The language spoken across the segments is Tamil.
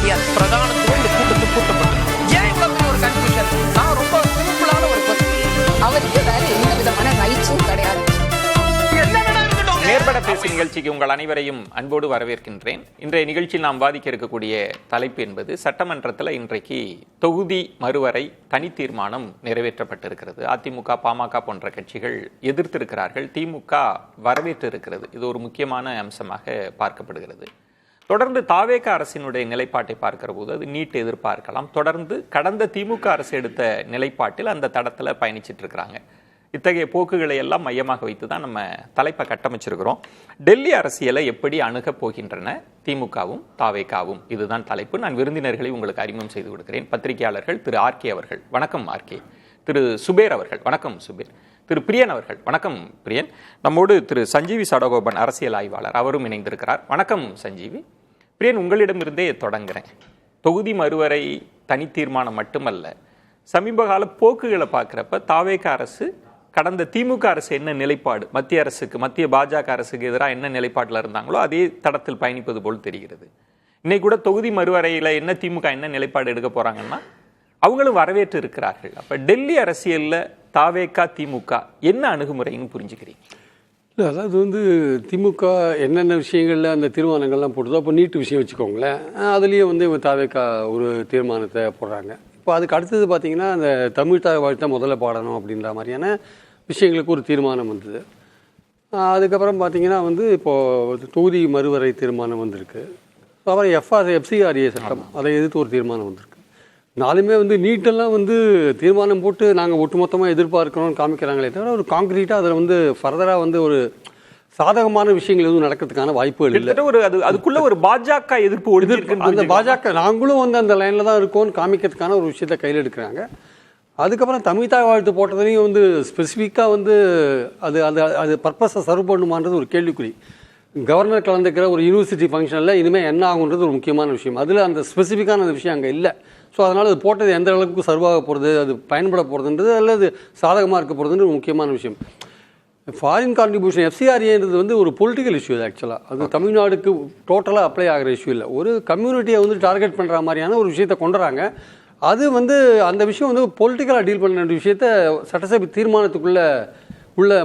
கிடையாது. பிரதானத்துவம் இந்த கூட்டத்துக்கு கூட்டப்பட்டது. ஏன் இவ்வளவு ஒரு கன்ஃபியூஷன்? நான் ரொம்ப சிம்பிளான ஒரு கொஸ்டின். அவருக்கு வேற எந்த விதமான ரைட்ஸும் கிடையாது. நேர்பட பேசி நிகழ்ச்சிக்கு உங்கள் அனைவரையும் அன்போடு வரவேற்கின்றேன். இன்றைய நிகழ்ச்சியில் நாம் வாதிக்க இருக்கக்கூடிய தலைப்பு என்பது சட்டமன்றத்தில் இன்றைக்கு தொகுதி மறுவரை தனி தீர்மானம் நிறைவேற்றப்பட்டிருக்கிறது. அதிமுக, பாமக போன்ற கட்சிகள் எதிர்த்திருக்கிறார்கள், திமுக வரவேற்றிருக்கிறது. இது ஒரு முக்கியமான அம்சமாக பார்க்கப்படுகிறது. தொடர்ந்து தாவேக அரசினுடைய நிலைப்பாட்டை பார்க்கிற போது அது நீட் எதிர்பார்க்கலாம். தொடர்ந்து கடந்த திமுக அரசு எடுத்த நிலைப்பாட்டில் அந்த தடத்தில் பயணிச்சிட்டு இருக்கிறாங்க. இத்தகைய போக்குகளை எல்லாம் மையமாக வைத்து தான் நம்ம தலைப்பை கட்டமைச்சிருக்கிறோம். டெல்லி அரசியலை எப்படி அணுகப் போகின்றன திமுகவும் தாவேகாவும், இதுதான் தலைப்பு. நான் விருந்தினர்களை உங்களுக்கு அறிமுகம் செய்து கொடுக்கிறேன். பத்திரிகையாளர்கள் திரு ஆர்கே அவர்கள், வணக்கம் ஆர்கே. திரு சுபேர் அவர்கள், வணக்கம் சுபேர். திரு பிரியன் அவர்கள், வணக்கம் பிரியன். நம்மோடு திரு சஞ்சீவி சடகோபன், அரசியல் ஆய்வாளர், அவரும் இணைந்திருக்கிறார். வணக்கம் சஞ்சீவி. பிரியன், உங்களிடமிருந்தே தொடங்குறேன். தொகுதி மறுவரை தனி தீர்மானம் மட்டுமல்ல, சமீபகால போக்குகளை பார்க்குறப்ப தாவேக அரசு கடந்த திமுக அரசு என்ன நிலைப்பாடு, மத்திய அரசுக்கு, மத்திய பாஜக அரசுக்கு எதிராக என்ன நிலைப்பாட்டில் இருந்தாங்களோ அதே தடத்தில் பயணிப்பது போல் தெரிகிறது. இன்னைக்கு கூட தொகுதி மறுவரையில் என்ன திமுக என்ன நிலைப்பாடு எடுக்க போறாங்கன்னா அவங்களும் வரவேற்று இருக்கிறார்கள். அப்ப டெல்லி அரசியல்ல தாவேகா திமுக என்ன அணுகுமுறைன்னு புரிஞ்சுக்கிறீங்க? இல்லை, அதாவது திமுக என்னென்ன விஷயங்களில் அந்த தீர்மானங்கள்லாம் போட்டுதோ, அப்போ நீட்டு விஷயம் வச்சுக்கோங்களேன், அதுலேயே இவங்க தாவேகா ஒரு தீர்மானத்தை போடுறாங்க. இப்போ அதுக்கு அடுத்தது பார்த்தீங்கன்னா அந்த தமிழ் தாய் வாழ்த்தை முதல்ல பாடணும் அப்படின்ற மாதிரியான விஷயங்களுக்கு ஒரு தீர்மானம் வந்தது. அதுக்கப்புறம் பார்த்தீங்கன்னா இப்போது தொகுதி மறுவரை தீர்மானம் வந்திருக்கு. அப்புறம் எஃப்சிஆர்ஏ சட்டம், அதை எதிர்த்து ஒரு தீர்மானம் வந்திருக்கு. நாலுமே நீட்டெல்லாம் தீர்மானம் போட்டு நாங்கள் ஒட்டுமொத்தமாக எதிர்பார்க்கணும்னு காமிக்கிறாங்களே தவிர ஒரு கான்க்ரீட்டாக அதில் ஃபர்தராக ஒரு சாதகமான விஷயங்கள் எதுவும் நடக்கிறதுக்கான வாய்ப்புகள் இல்லை. அதுக்குள்ள ஒரு பாஜக எதிர்ப்பு அந்த பாஜக நாங்களும் அந்த லைனில் தான் இருக்கோம்னு காமிக்கிறதுக்கான ஒரு விஷயத்தை கையில் எடுக்கிறாங்க. அதுக்கப்புறம் தமிழ் தாய் வாழ்த்து போட்டதுலேயும் ஸ்பெசிஃபிக்காக அது அது அது பர்பஸை சர்வ் பண்ணுமான்றது ஒரு கேள்விக்குறி. கவர்னர் கலந்துக்கிற ஒரு யூனிவர்சிட்டி ஃபங்க்ஷனில் இனிமேல் என்ன ஆகுன்றது ஒரு முக்கியமான விஷயம். அதில் அந்த ஸ்பெசிஃபிக்கான அந்த விஷயம் அங்கே இல்லை. ஸோ அதனால் அது போட்டது எந்த அளவுக்கு சர்வாக போகிறது, அது பயன்பட போகிறதுன்றது அல்லது சாதகமாக இருக்க போகிறதுன்றது ஒரு முக்கியமான விஷயம். ஃபாரின் கான்ட்ரிபியூஷன் எஃப்சிஆர்ஏன்றது ஒரு பொலிட்டிக்கல் இஷ்யூ. ஆக்சுவலாக அது தமிழ்நாடுக்கு டோட்டலாக அப்ளை ஆகிற இஷ்யூ இல்லை. ஒரு கம்யூனிட்டியை டார்கெட் பண்ணுற மாதிரியான ஒரு விஷயத்தை கொண்டுறாங்க. அது அந்த விஷயம் பொலிட்டிக்கலாக டீல் பண்ண வேண்டிய விஷயத்த சட்டசபை தீர்மானத்துக்குள்ளே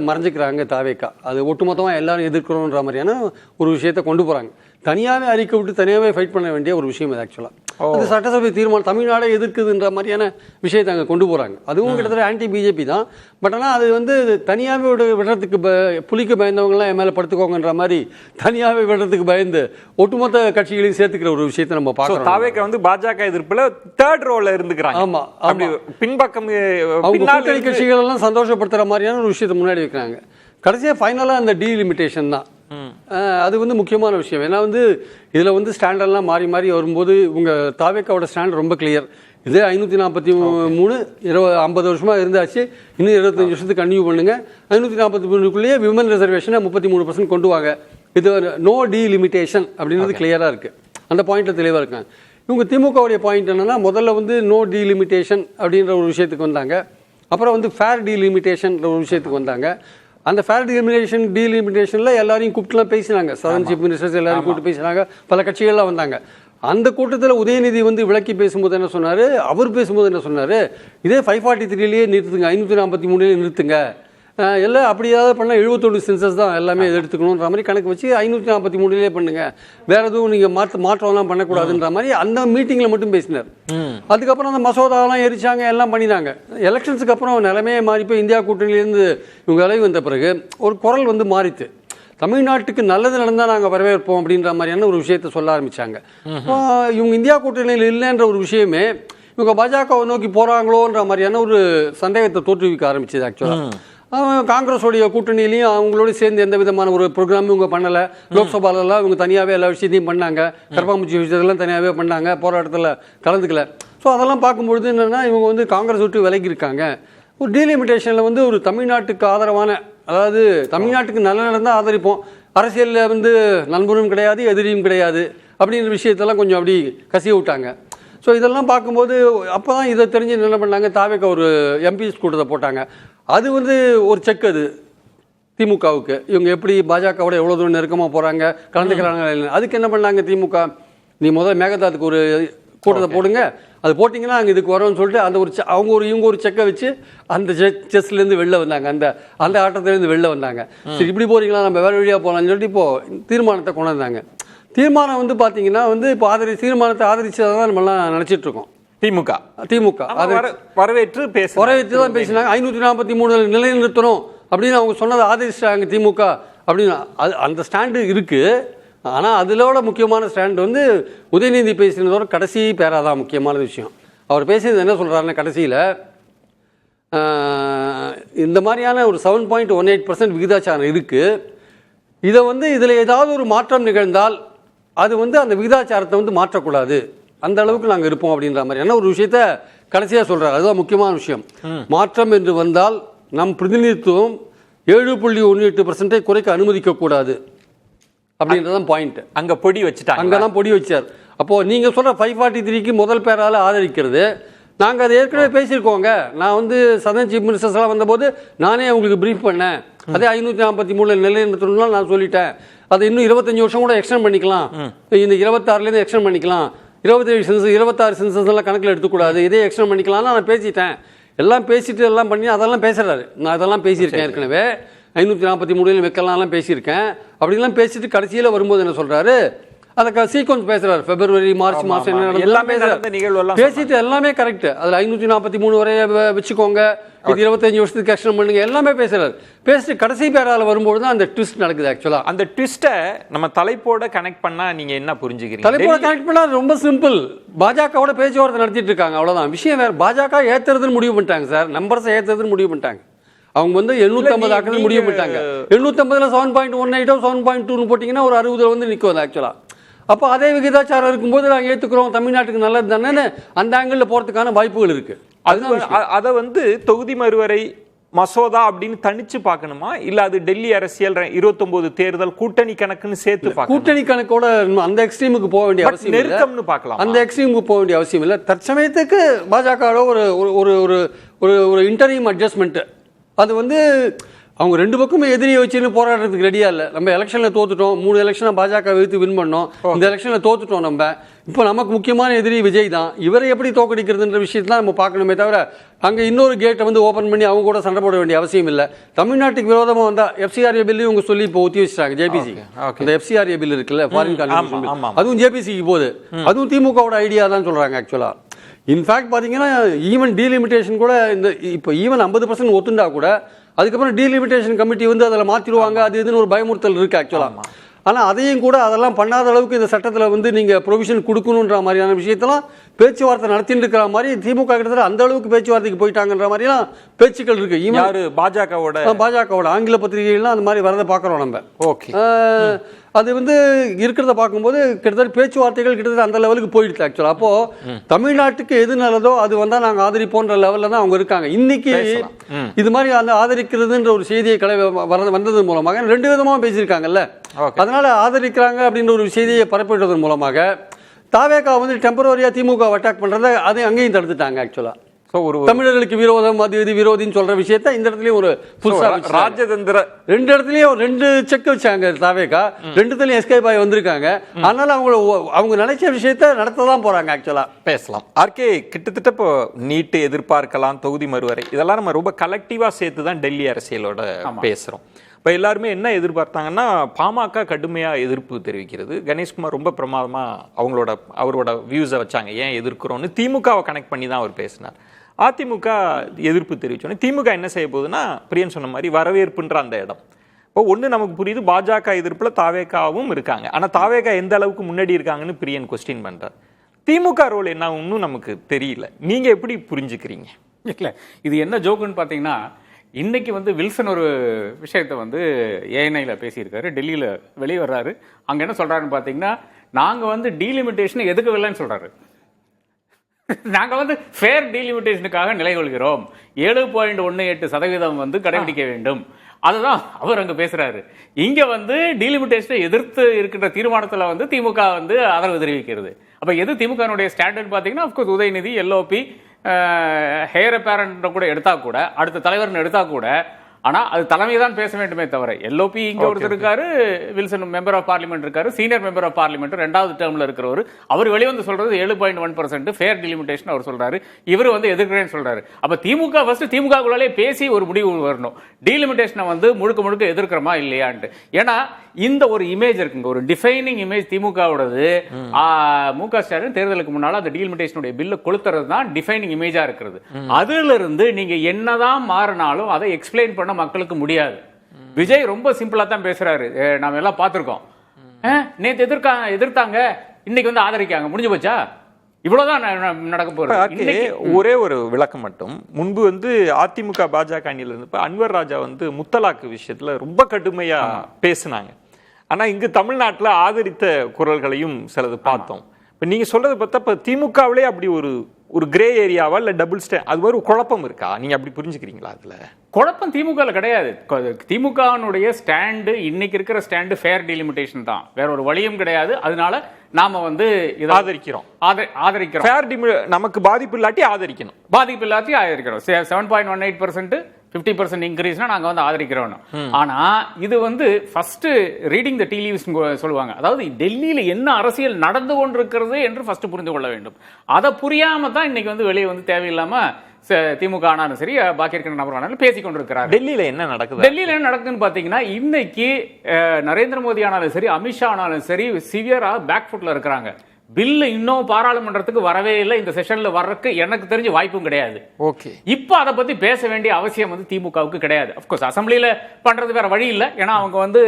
மறைஞ்சிக்கிறாங்க தாவேக்கா. அது ஒட்டுமொத்தமாக எல்லாரும் எதிர்க்கிறோன்ற மாதிரியான ஒரு விஷயத்தை கொண்டு போகிறாங்க. தனியாகவே அறிக்கை விட்டு தனியாகவே ஃபைட் பண்ண வேண்டிய ஒரு விஷயம் அது. ஆக்சுவலாக அது சட்டசபை தீர்மானம் தமிழ்நாடே எதிர்க்குதுன்ற மாதிரியான விஷயத்தை அங்கே கொண்டு போகிறாங்க. அதுவும் கிட்டத்தட்ட ஆன்டி பிஜேபி தான். பட் ஆனால் அது தனியாகவே விடுறதுக்கு புலிக்கு பயந்தவங்களாம் என் மேலே படுத்துக்கோங்கன்ற மாதிரி தனியாகவே விடுறதுக்கு பயந்து ஒட்டுமொத்த கட்சிகளையும் சேர்த்துக்கிற ஒரு விஷயத்தை நம்ம பார்க்குறோம். தாவேக்கா பாஜக எதிர்ப்புல தேர்ட் ரோல இருந்துக்கிறாங்க. ஆமாம், அப்படி பின்பக்கம் கூட்டணி கட்சிகள் எல்லாம் சந்தோஷப்படுத்துகிற மாதிரியான ஒரு விஷயத்தை முன்னாடி வைக்கிறாங்க. கடைசியாக ஃபைனலாக அந்த டீலிமிட்டேஷன் தான். அது முக்கியமான விஷயம். ஏன்னா இதில் ஸ்டாண்டர்ட்லாம் மாறி மாறி வரும்போது உங்கள் தாவேக்காவோட ஸ்டாண்ட் ரொம்ப கிளியர். இதே 543 50 வருஷமாக இருந்தாச்சு, இன்னும் 25 வருஷத்துக்கு கண்டினியூ பண்ணுங்கள். 543க்குள்ளேயே விமன் ரிசர்வேஷனை 33% கொண்டு வாங்க. இது நோ டீலிமிட்டேஷன் அப்படின்றது கிளியராக இருக்குது. அந்த பாயிண்ட்டில் தெளிவாக இருக்காங்க. இவங்க திமுகவுடைய பாயிண்ட் என்னென்னா முதல்ல நோ டீலிமிட்டேஷன் அப்படின்ற ஒரு விஷயத்துக்கு வந்தாங்க. அப்புறம் ஃபேர் டீலிமிட்டேஷன்ற ஒரு விஷயத்துக்கு வந்தாங்க. அந்த ஃபேர் டீலிமிட்டேஷனில் எல்லாரையும் கூப்பிட்டுலாம் பேசினாங்க. சதன் சீஃப் மினிஸ்டர்ஸ் எல்லாரையும் கூப்பிட்டு பேசினாங்க. பல கட்சிகள்லாம் வந்தாங்க. அந்த கூட்டத்தில் உதயநிதி விளக்கி பேசும்போது என்ன சொன்னார், அவர் பேசும்போது என்ன சொன்னார், இதே 543லேயே நிறுத்துங்க, 543லேயே நிறுத்துங்க, எல்லாம் அப்படி ஏதாவது பண்ணால் 71 சென்சஸ் தான் எல்லாமே எடுத்துக்கணுன்ற மாதிரி கணக்கு வச்சு 543லேயே பண்ணுங்க, வேற எதுவும் நீங்கள் மாற்றம்லாம் பண்ணக்கூடாதுன்ற மாதிரி அந்த மீட்டிங்கில் மட்டும் பேசினார். அதுக்கப்புறம் அந்த மசோதாவெல்லாம் எரிச்சாங்க, எல்லாம் பண்ணினாங்க. எலெக்ஷன்ஸுக்கு அப்புறம் நிலைமையே மாறி போய் இந்தியா கூட்டணியிலேருந்து இவங்க விலகி வந்த பிறகு ஒரு குரல் மாறித்து. தமிழ்நாட்டுக்கு நல்லது நடந்தால் நாங்கள் வரவேற்போம் அப்படின்ற மாதிரியான ஒரு விஷயத்த சொல்ல ஆரம்பித்தாங்க. இவங்க இந்தியா கூட்டணியில் இல்லைன்ற ஒரு விஷயமே இவங்க பாஜகவை நோக்கி போகிறாங்களோன்ற மாதிரியான ஒரு சந்தேகத்தை தோற்றுவிக்க ஆரம்பிச்சது. ஆக்சுவலாக காங்கிரஸோடைய கூட்டணியிலையும் அவங்களோட சேர்ந்து எந்த விதமான ஒரு ப்ரோக்ராமும் இவங்க பண்ணலை. லோக்சபாலெல்லாம் இவங்க தனியாகவே எல்லா விஷயத்தையும் பண்ணாங்க. கர்ப்பாம்பூச்சி விஷயத்தெல்லாம் தனியாகவே பண்ணாங்க, போராட்டத்தில் கலந்துக்கல. ஸோ அதெல்லாம் பார்க்கும்பொழுது என்னென்னா இவங்க காங்கிரஸ் விட்டு விலகி இருக்காங்க. ஒரு டீலிமிட்டேஷனில் ஒரு தமிழ்நாட்டுக்கு ஆதரவான, அதாவது தமிழ்நாட்டுக்கு நல்ல நடந்தால் ஆதரிப்போம், அரசியலில் நண்பரும் கிடையாது எதிரியும் கிடையாது அப்படின்ற விஷயத்தெல்லாம் கொஞ்சம் அப்படி கசிய விட்டாங்க. ஸோ இதெல்லாம் பார்க்கும்போது அப்போ தான் இதை தெரிஞ்சு என்ன பண்ணாங்க, தாவேக்கா ஒரு எம்பிஸ் கூட்டத்தை போட்டாங்க. அது ஒரு செக். அது திமுகவுக்கு இவங்க எப்படி பாஜகவோட எவ்வளோ தூரம் நெருக்கமாக போகிறாங்க, கலந்துக்கிறாங்க. அதுக்கு என்ன பண்ணாங்க திமுக, நீ முதல்ல மேகதாதுக்கு ஒரு கூட்டத்தை போடுங்க, அது போட்டிங்கன்னா அங்கே இதுக்கு வரோம்னு சொல்லிட்டு அந்த ஒரு இவங்க ஒரு செக்கை வச்சு அந்த செஸ்லேருந்து வெளில வந்தாங்க, அந்த ஆட்டத்திலேருந்து வெளில வந்தாங்க. சரி இப்படி போகிறீங்களா, நம்ம வேறு வழியாக போகலான்னு சொல்லிட்டு இப்போது தீர்மானத்தை கொண்டு வந்தாங்க. தீர்மானம் வந்து பார்த்தீங்கன்னா வந்து இப்போ தீர்மானத்தை ஆதரிச்சதை தான் நம்மளாம் நினச்சிட்டு இருக்கோம். திமுக வரவேற்று தான் பேசினாங்க. 543 நிலைநிறுத்தணும் அப்படின்னு அவங்க சொன்னதை ஆதரிச்சிட்டாங்க திமுக அப்படின்னு. அது அந்த ஸ்டாண்டு இருக்குது. ஆனால் அதிலோட முக்கியமான ஸ்டாண்ட் வந்து உதயநிதி பேசினதோட கடைசி பேராக தான் முக்கியமான விஷயம். அவர் பேசினது என்ன சொல்கிறாருன்னா, கடைசியில் இந்த மாதிரியான ஒரு 7.18% விகிதாச்சாரம் இருக்குது, இதை வந்து இதில் ஏதாவது ஒரு மாற்றம் நிகழ்ந்தால் அது வந்து அந்த விகிதாச்சாரத்தை வந்து மாற்றக்கூடாது, அந்த அளவுக்கு நாங்கள் இருப்போம் அப்படின்ற மாதிரியான ஒரு விஷயத்த கடைசியாக சொல்கிறார். அதுதான் முக்கியமான விஷயம். மாற்றம் என்று வந்தால் நம் பிரதிநிதித்துவம் 7.18% குறைக்க அனுமதிக்கக்கூடாது அப்படின்றதான் பாயிண்ட். அங்கே பொடி வச்சுட்டாங்க, அங்கே தான் பொடி வச்சார். அப்போது நீங்கள் சொல்கிற 543க்கு முதல் பேரால் ஆதரிக்கிறது, நாங்கள் அதை ஏற்கனவே பேசியிருக்கோங்க. நான் வந்து சதன் சீஃப் மினிஸ்டர்ஸ்லாம் வந்தபோது நானே அவங்களுக்கு ப்ரீஃப் பண்ணேன். அதே 543 நிலைநிறுத்தணும்னா நான் சொல்லிட்டேன். அதை இன்னும் 25 வருஷம் கூட எக்ஸ்டெண்ட் பண்ணிக்கலாம், இந்த 26லேருந்து எக்ஸ்டெண்ட் பண்ணிக்கலாம், 26 சென்சஸ் எல்லாம் கணக்கில் எடுத்துக்கூடாது, இதே எக்ஸ்டெண்ட் பண்ணிக்கலாம்னு நான் பேசிட்டேன். எல்லாம் பேசிட்டு எல்லாம் பண்ணி அதெல்லாம் பேசுகிறாரு. நான் அதெல்லாம் பேசியிருக்கேன் ஏற்கனவே, 543 வைக்கலாம்லாம் பேசியிருக்கேன். அப்படின்லாம் பேசிட்டு கடைசியில் வரும்போது என்ன சொல்கிறாரு, அதை சீக்வன்ஸ் பேசுகிறார். பிப்ரவரி மார்ச் மாதம் என்ன நடந்தது பேசுகிறார். பேசிட்டு எல்லாமே கரெக்ட். அதில் 543 வரைய வச்சுக்கோங்க, இது 25 வருஷத்துக்கு எக்ஸ்டெண்ட் பண்ணுங்க, எல்லாமே பேசுகிறார். பேசிட்டு கடைசி பேரால் வரும்போது தான் அந்த ட்விஸ்ட் நடக்குது. ஆக்சுவலாக அந்த ட்விஸ்ட்டை நம்ம தலைப்போட கனெக்ட் பண்ணால் நீங்கள் என்ன புரிஞ்சுக்கிறீங்க? தலைப்போட கனெக்ட் பண்ணால் ரொம்ப சிம்பிள். பாஜகவோட பேச்சுவார்த்தை நடத்திட்டு இருக்காங்க, அவ்வளோதான் விஷயம். வேறு பாஜக ஏற்றுறதுன்னு முடிவு பண்ணிட்டாங்க சார், நம்பர்ஸை ஏற்றுறதுன்னு முடிவு பண்ணிட்டாங்க. அவங்க வந்து 850 ஆக்கணும்னு முடிவு பண்ணிட்டாங்க. 850ல் 7.18 7.2 போட்டிங்கன்னா ஒரு 60 வந்து நிற்கும் ஆக்சுவலாக. அப்போ அதே விகிதாச்சாரம் இருக்கும்போது நாங்கள் ஏற்றுக்கிறோம், தமிழ்நாட்டுக்கு நல்லது தானே, அந்த ஆங்கிளில் போகிறதுக்கான வாய்ப்புகள் இருக்குது. அதை வந்து தொகுதி மறுவரை மசோதா அப்படின்னு தனிச்சு பார்க்கணுமா, இல்லை அது டெல்லி அரசியல் 29 தேர்தல் கூட்டணி கணக்குன்னு சேர்த்து பார்க்க? கூட்டணி கணக்கோட அந்த எக்ஸ்ட்ரீமுக்கு போக வேண்டிய அவசியம் நெருக்கம்னு பார்க்கலாம். அந்த எக்ஸ்ட்ரீமுக்கு போக வேண்டிய அவசியம் இல்லை. தற்சமயத்துக்கு பாஜகவோட ஒரு ஒரு ஒரு இன்டர்ரீம் அட்ஜஸ்ட்மெண்ட். அது வந்து அவங்க ரெண்டு பக்கமும் எதிரியை வச்சுன்னு போராடுறதுக்கு ரெடியா இல்லை. நம்ம எலெக்ஷனில் தோத்துட்டோம், 3 எலெக்ஷனை பாஜக வைத்து வின் பண்ணோம், இந்த எலெக்ஷனில் தோத்துட்டோம். நம்ம இப்போ நமக்கு முக்கியமான எதிரி விஜய் தான். இவரை எப்படி தோக்கடிக்கிறதுன்ற விஷயத்தான் நம்ம பார்க்கணுமே தவிர அங்கே இன்னொரு கேட்டை வந்து ஓப்பன் பண்ணி அவங்க கூட சண்டை போட வேண்டிய அவசியம் இல்லை. தமிழ்நாட்டுக்கு விரோதமாக வந்தால் FCRA பில்லையும் இவங்க சொல்லி இப்போ ஒத்தி வச்சுட்டாங்க. JPC இந்த FCRA பில் இருக்குல்ல, ஃபாரின் கான்ட்ரிபியூஷன், அதுவும் JPCக்கு போகுது. அதுவும் திமுகவோட ஐடியா தான் சொல்கிறாங்க ஆக்சுவலாக. இன்ஃபேக்ட் பார்த்தீங்கன்னா ஈவன் டீலிமிட்டேஷன் கூட இந்த இப்போ ஈவன் 50% ஒத்துண்டா கூட அதுக்கப்புறம் டீலிமிட்டேஷன் கமிட்டி வந்து அதில் மாற்றிடுவாங்க, அது இதுன்னு ஒரு பயமுறுத்தல் இருக்குது ஆக்சுவலாக. ஆனால் அதையும் கூட அதெல்லாம் பண்ணாத அளவுக்கு இந்த சட்டத்தில் வந்து நீங்கள் ப்ரொவிஷன் கொடுக்கணுன்ற மாதிரியான விஷயத்தெல்லாம் பேச்சுவார்த்தை நடத்திட்டு இருக்கிற மாதிரி திமுக கிட்டத்தட்ட அந்த அளவுக்கு பேச்சுவார்த்தைக்கு போயிட்டாங்கன்ற மாதிரிலாம் பேச்சுக்கள் இருக்கு. இவன் பாஜகவோட ஆங்கில பத்திரிகைகள்லாம் அந்த மாதிரி வரதை பார்க்குறோம் நம்ம. ஓகே, அது வந்து இருக்கிறத பார்க்கும்போது கிட்டத்தட்ட பேச்சுவார்த்தைகள் கிட்டத்தட்ட அந்த லெவலுக்கு போயிடுச்சு ஆக்சுவலாக. அப்போது தமிழ்நாட்டுக்கு எது நல்லதோ அது வந்தால் நாங்கள் ஆதரிப்போன்ற லெவலில் தான் அவங்க இருக்காங்க. இன்னைக்கு இது மாதிரி அந்த ஆதரிக்கிறதுன்ற ஒரு செய்தியை வந்தது மூலமாக 2 விதமாக பேசியிருக்காங்கல்ல. அதனால ஆதரிக்கிறாங்க அப்படின்ற ஒரு செய்தியை பரப்பிட்டதன் மூலமாக தாவேகா வந்து டெம்பரரியா திமுக அட்டாக் பண்றதை அதை அங்கேயும் தடுத்துட்டாங்க ஆக்சுவலா. தமிழர்களுக்கு விரோதம், அது இது விரோதின்னு சொல்ற விஷயத்த இந்த இடத்துலயும் ஒரு ராஜதந்திர 2 இடத்துலயும் 2 செக் வச்சாங்க தாவேகா. 2த்துலயும் எஸ்கேப் ஆகி வந்திருக்காங்க. அதனால அவங்க நினைச்ச விஷயத்த நடத்ததான் போறாங்க ஆக்சுவலா. பேசலாம். ஆர்கே, கிட்டத்தட்ட இப்போ நீட்டு எதிர்பார்க்கலாம், தொகுதி மறுவரை, இதெல்லாம் நம்ம ரொம்ப கலெக்டிவா சேர்த்து தான் டெல்லி அரசியலோட பேசுறோம். இப்போ எல்லாருமே என்ன எதிர்பார்த்தாங்கன்னா, பாமக கடுமையாக எதிர்ப்பு தெரிவிக்கிறது. கணேஷ்குமார் ரொம்ப பிரமாதமாக அவரோட வியூஸை வச்சாங்க, ஏன் எதிர்க்கிறோன்னு. திமுகவை கனெக்ட் பண்ணி தான் அவர் பேசினார். அதிமுக எதிர்ப்பு தெரிவிச்சோன்னே திமுக என்ன செய்ய போகுதுன்னா, பிரியன் சொன்ன மாதிரி வரவேற்புன்ற அந்த இடம். இப்போ ஒன்று நமக்கு புரியுது, பாஜக எதிர்ப்பில் தாவேகாவும் இருக்காங்க. ஆனால் தாவேகா எந்த அளவுக்கு முன்னாடி இருக்காங்கன்னு பிரியன் கொஸ்டின் பண்ணுறார். திமுக ரோல் என்ன இன்னும் நமக்கு தெரியல. நீங்கள் எப்படி புரிஞ்சுக்கிறீங்க? இல்லை, இது என்ன ஜோக்குன்னு பார்த்தீங்கன்னா, இன்னைக்கு வந்து வில்சன் ஒரு விஷயத்தை வந்து ஏஎன்ஐயில் பேசியிருக்காரு, டெல்லியில் வெளியே வர்றாரு. அங்கே என்ன சொல்கிறாருன்னு பார்த்தீங்கன்னா, நாங்கள் வந்து டீலிமிட்டேஷனை எதுக்கவில்லைன்னு சொல்கிறாரு. நாங்கள் வந்து ஃபேர் டீலிமிட்டேஷனுக்காக நிலை கொள்கிறோம், 7.18% வந்து கடைபிடிக்க வேண்டும், அதுதான் அவர் அங்கே பேசுகிறாரு. இங்கே வந்து டீலிமிட்டேஷனை எதிர்த்து இருக்கின்ற தீர்மானத்தில் வந்து திமுக வந்து ஆதரவு தெரிவிக்கிறது. அப்போ எது திமுகனுடைய ஸ்டாண்டர்ட் பார்த்தீங்கன்னா, of course Udhayanidhi, LOP, hair parent கூட எடுத்தா கூட, அடுத்த தலைவர்னு எடுத்தா கூட ஆனா அது தலைமை தான் பேச வேண்டுமே தவிர எல்ஓபி இங்க ஒருத்தர் இருக்காரு, வில்சன் மெம்பர் ஆஃப் பார்லிமெண்ட் இருக்காரு, சீனியர் மெம்பர் ஆஃப் பார்லிமெண்ட் 2வது டேர்ம்ல இருக்கிறவர், அவர் வெளியே வந்து சொல்றது 7.1% ஃபேர் டிலிமிட்டேஷன் அவர் சொல்றாரு, இவர் வந்து எதிர்க்கிறேன்னு சொல்றாரு. அப்ப திமுக ஃபர்ஸ்ட் திமுகக்குள்ளே பேசி ஒரு முடிவு வரணும், டீலிமிட்டேஷனை வந்து முழுக்க முழுக்க எதிர்க்கிறோமா இல்லையான்ட்டு. ஏன்னா இந்த ஒரு இமேஜ் இருக்குங்க, ஒரு டிஃபைனிங் இமேஜ் திமுகவோடது. மு.க. ஸ்டாலின் தேர்தலுக்கு முன்னால அந்த டீலிமிட்டேஷனுடைய பில்ல கொளுத்துறது தான் டிஃபைனிங் இமேஜா இருக்கிறது. அதுல இருந்து நீங்க என்னதான் மாறினாலும் அதை எக்ஸ்பிளைன் பண்ண மக்களுக்கு முடியாது. விஜய் ரொம்ப சிம்பிளா தான் பேசுறாரு, நாம எல்லாம் பார்த்திருக்கோம். நேத்து எதிர்த்தாங்க, இன்னைக்கு வந்து ஆதரிக்காங்க, முடிஞ்சு போச்சா? இவ்வளவுதான் நடக்க போறது. ஒரே ஒரு விளக்கம் மட்டும். முன்பு வந்து அதிமுக பாஜக அணியில இருந்து அன்வர் ராஜா வந்து முத்தலாக்கு விஷயத்துல ரொம்ப கடுமையா பேசினாங்க. ஆனா இங்கு தமிழ்நாட்டுல ஆதரித்த குரல்களையும் சிலது பார்த்தோம். இப்ப நீங்க சொல்றது பார்த்தா இப்ப திமுகவிலே அப்படி ஒரு கிரே ஏரியாவா இல்ல டபுள் ஸ்டே அது மாதிரி ஒரு குழப்பம் இருக்கா? நீங்க அப்படி புரிஞ்சுக்கிறீங்களா? அதுல குழப்பம் திமுக கிடையாது. திமுகனுடைய ஸ்டாண்டு இன்னைக்கு இருக்கிற ஸ்டாண்டு ஃபேர் டீலிமிட்டேஷன் தான், வேற ஒரு வழியும் கிடையாது. அதனால நாம வந்து ஆதரிக்கிறோம். நமக்கு பாதிப்பு இல்லாட்டி ஆதரிக்கணும், பாதிப்பு இல்லாட்டி ஆதரிக்கிறோம். 7.18% 50% இன்க்ரீஸ்னா நாங்க வந்து ஆதரிக்கிறோம். ஆனா இது வந்து first reading the tea leaves சொல்லுவாங்க. அதாவது டெல்லியில என்ன அரசியல் நடந்து கொண்டிருக்கிறது என்று ஃபர்ஸ்ட் புரிந்து கொள்ள வேண்டும். அதை புரியாம தான் இன்னைக்கு வந்து வெளியே வந்து தேவையில்லாம திமுக ஆனாலும் சரி, பாக்கி இருக்கிற நபர் பேசிக் கொண்டிருக்கிறார். டெல்லியில என்ன நடக்குது? டெல்லியில என்ன நடக்குதுன்னு பாத்தீங்கன்னா, இன்னைக்கு நரேந்திர மோடி ஆனாலும் சரி, அமித்ஷா ஆனாலும் சரி, சிவியரா பேக் ஃபுட்ல இருக்கிறாங்க. பில் இன்னும் பாராளுமன்றத்துக்கு வரவே இல்லை. இந்த செஷன்ல வர்றதுக்கு எனக்கு தெரிஞ்ச வாய்ப்பும் கிடையாது. ஓகே, இப்ப அதை பத்தி பேச வேண்டிய அவசியம் வந்து திமுகவுக்கு கிடையாது. அப்கோர்ஸ் அசம்பிளியில பண்றது வேற வழி இல்லை, ஏன்னா அவங்க வந்து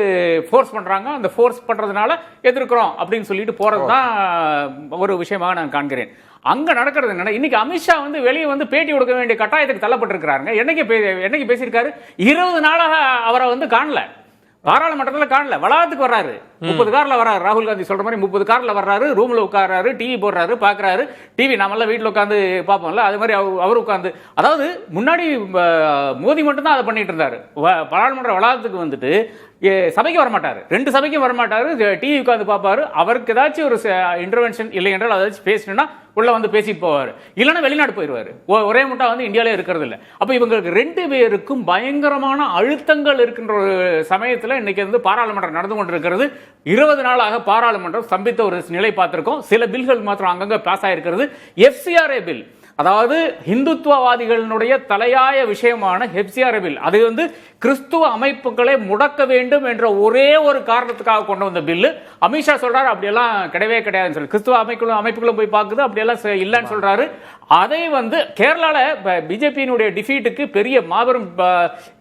ஃபோர்ஸ் பண்றாங்க. அந்த ஃபோர்ஸ் பண்றதுனால எதிர்க்கிறோம் அப்படின்னு சொல்லிட்டு போறதுதான் ஒரு விஷயமாக நான் காண்கிறேன். அங்க நடக்கிறது என்ன, இன்னைக்கு அமித்ஷா வந்து வெளியே வந்து பேட்டி கொடுக்க வேண்டிய கட்டாயத்துக்கு தள்ளப்பட்டிருக்கிறாங்க. என்னைக்கு பேசியிருக்காரு? 20 நாளாக அவரை வந்து காணல, பாராளுமன்றத்தில் காணல. வளாகத்துக்கு வர்றாரு, 30 கார்ல வர்றாரு. ராகுல் காந்தி சொல்ற மாதிரி 30 கார்ல வர்றாரு, ரூம்ல உட்கார்றாரு, டிவி போடுறாரு, பாக்குறாரு. டிவி நம்மள வீட்டுல உட்காந்து பார்ப்போம்ல, அது மாதிரி அவர் உட்காந்து, அதாவது முன்னாடி மோடி மட்டும் தான் அதை பண்ணிட்டு இருந்தாரு. பாராளுமன்ற வளாகத்துக்கு வந்துட்டு சபைக்கு வரமாட்டாரு, 2 சபைக்கும் வரமாட்டாரு, டிவி உட்காந்து பார்ப்பாரு. அவருக்கு ஏதாச்சும் ஒரு இன்டர்வென்ஷன் இல்லை என்றால் ஏதாச்சும் பேசணும்னா உள்ள வந்து பேசிட்டு போவாரு, இல்லைன்னா வெளிநாடு போயிடுவாரு. ஒரே முட்டா வந்து இந்தியாவிலே இருக்கிறது இல்லை. அப்ப இவங்களுக்கு 2 பேருக்கும் பயங்கரமான அழுத்தங்கள் இருக்கின்ற ஒரு சமயத்தில் இன்னைக்கு வந்து பாராளுமன்றம் நடந்து கொண்டிருக்கிறது. 20 நாளாக பாராளுமன்றம் ஸ்தம்பித்த ஒரு நிலை பார்த்திருக்கோம். சில பில்கள் மாத்திரம் அங்கங்க பாஸ் ஆயிருக்கிறது. FCRA பில், அதாவது இந்துத்துவவாதிகளுடைய தலையாய விஷயமான FCRA பில், அது வந்து கிறிஸ்துவ அமைப்புகளை முடக்க வேண்டும் என்ற ஒரே ஒரு காரணத்துக்காக கொண்டு வந்த பில்லு. அமித்ஷா சொல்றாரு அப்படியெல்லாம் கிடையவே கிடையாதுன்னு சொல்லி, கிறிஸ்துவ அமைப்புகளும் போய் பார்க்குது, அப்படியெல்லாம் இல்லைன்னு சொல்றாரு. அதை வந்து கேரளால பிஜேபியினுடைய டிஃபீட்டுக்கு, பெரிய மாபெரும்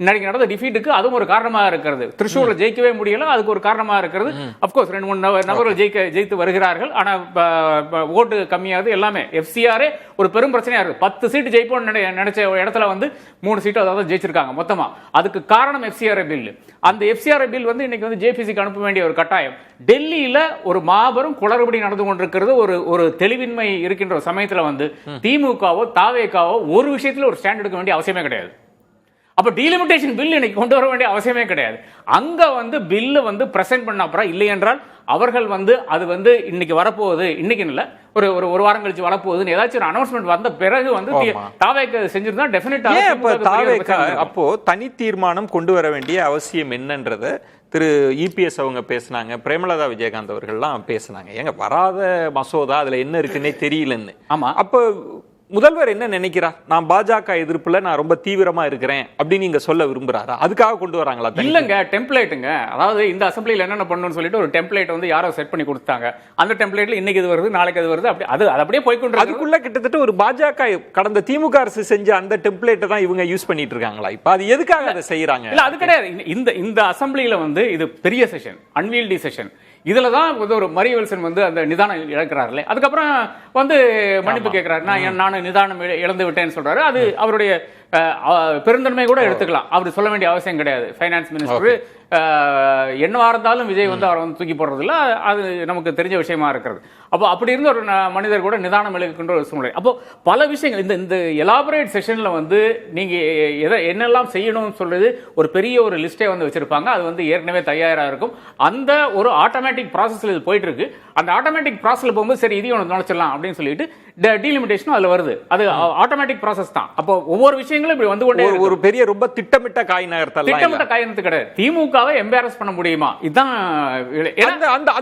நடந்த டிஃபீட்டுக்கு அதுவும் ஒரு காரணமாக இருக்கிறது. திருச்சூர்ல ஜெயிக்கவே முடியல, அதுக்கு ஒரு காரணமாக இருக்கிறது. அப்கோர்ஸ் 2-3 நபர்கள் ஜெயித்து வருகிறார்கள், ஆனா ஓட்டு கம்மியாகுது. எல்லாமே FCRA ஒரு பெரும் பிரச்சனையா இருக்கு. 10 சீட்டு ஜெயிப்போம்னு நினைச்ச இடத்துல வந்து 3 சீட்டு அதாவது ஜெயிச்சிருக்காங்க மொத்தமா. அதுக்கு காரணம் FCRA பில். அந்த FCRA பில் வந்து இன்னைக்கு வந்து JPCக்கு அனுப்ப வேண்டிய ஒரு கட்டாயம். டெல்லியில ஒரு மாபெரும் குளறுபடி நடந்து கொண்டிருக்கிறது. ஒரு தெளிவின்மை இருக்கின்ற சமயத்துல வந்து திமுகவோ தாவேகாவோ ஒரு விஷயத்துல ஒரு ஸ்டாண்ட் எடுக்க வேண்டிய அவசியமே கிடையாது. அப்ப டீலிமிட்டேஷன் பில் இன்னைக்கு கொண்டு வர வேண்டிய அவசியமே கிடையாது. அங்க வந்து பில்ல வந்து பிரசன்ட் பண்ண அப்புறம் இல்லை என்றால் அவர்கள் வந்து அது வந்து இன்னைக்கு வரப்போகுது, இன்னைக்கு இல்ல ஒரு வாரம் கழிச்சு வரப்போகுதுன்னு ஏதாச்சும் ஒரு அனௌன்ஸ்மெண்ட் வந்த பிறகு வந்து தாவேக செஞ்சிருந்தா டெஃபினட்டா. அப்போ தனி தீர்மானம் கொண்டு வர வேண்டிய அவசியம் என்னன்றத திரு EPS அவங்க பேசினாங்க, பிரேமலதா விஜயகாந்த் அவர்கள்லாம் பேசினாங்க. ஏங்க வராத மசோதா அதுல என்ன இருக்குன்னே தெரியலன்னு. ஆமா, அப்ப முதல்வர் என்ன நினைக்கிறார்? நான் பாஜக எதிர்ப்புல நான் ரொம்ப தீவிரமா இருக்கிறேன் அப்படின்னு நீங்க சொல்ல விரும்புறாரா? அதுக்காக கொண்டு வராங்களா? இல்லங்க, டெம்ப்ளேட்டுங்க. அதாவது இந்த அசம்பிளில என்னென்ன பண்ணணும்னு சொல்லிட்டு ஒரு டெம்ப்ளேட் வந்து யாரோ செட் பண்ணி கொடுத்தாங்க. அந்த டெம்ப்ளேட்ல இன்னைக்கு இது வருது, நாளைக்கு அது வருது, அப்படி அது அப்படியே போய்க்கொண்டு அதுக்குள்ள கிட்டத்தட்ட ஒரு பாஜக கடந்த திமுக அரசு செஞ்ச அந்த டெம்ப்ளேட்டை தான் இவங்க யூஸ் பண்ணிட்டு இருக்காங்களா? இப்ப அது எதுக்காக அதை செய்யறாங்க? இல்ல அது கிடையாது. இந்த அசம்பிளில வந்து இது பெரிய செஷன், அன்வீல்டி செஷன். இதுல தான் ஒரு மரிய வில்சன் வந்து அந்த நிதானம் இழக்கிறார்களே, அதுக்கப்புறம் வந்து மன்னிப்பு கேட்கிறாரு. நான் நிதானம் இழந்து விட்டேன்னு சொல்றாரு. அது அவருடைய பெருந்தன்மை கூட எடுத்துக்கலாம், அவர் சொல்ல வேண்டிய அவசியம் கிடையாது. ஃபைனான்ஸ் மினிஸ்டர் என்னவா இருந்தாலும் விஜய் வந்து அவரை வந்து தூக்கி போடுறதில்ல, அது நமக்கு தெரிஞ்ச விஷயமா இருக்கிறது. அப்போ அப்படி இருந்த ஒரு மனிதர் கூட நிதானம் இழக்கின்ற ஒரு சூழ்நிலை. அப்போ பல விஷயங்கள் இந்த எலாபரேட் செஷன்ல வந்து நீங்க என்னெல்லாம் செய்யணும்னு சொல்றது ஒரு பெரிய ஒரு லிஸ்டே வந்து வச்சிருப்பாங்க. அது வந்து ஏற்கனவே தயாரா இருக்கும். அந்த ஒரு ஆட்டோமேட்டிக் ப்ராசஸ்ல இது போயிட்டு இருக்கு. அந்த ஆட்டோமேட்டிக் ப்ராசஸ்ல போகும்போது சரி இதையும் ஒன்று நுழைச்சிடலாம் அப்படின்னு சொல்லிட்டு டீலிமிட்டேஷனும் அதுல வருது. அது ஆட்டோமேட்டிக் ப்ராசஸ் தான். அப்போ ஒவ்வொரு விஷயங்களும் இப்படி வந்து கொண்டே ஒரு பெரிய ரொம்ப திட்டமிட்ட காய் நகர்த்தல், திட்டமிட்ட காய்னத்து கிடையாது. திமுகவை எம்பாரஸ் பண்ண முடியுமா? இதுதான்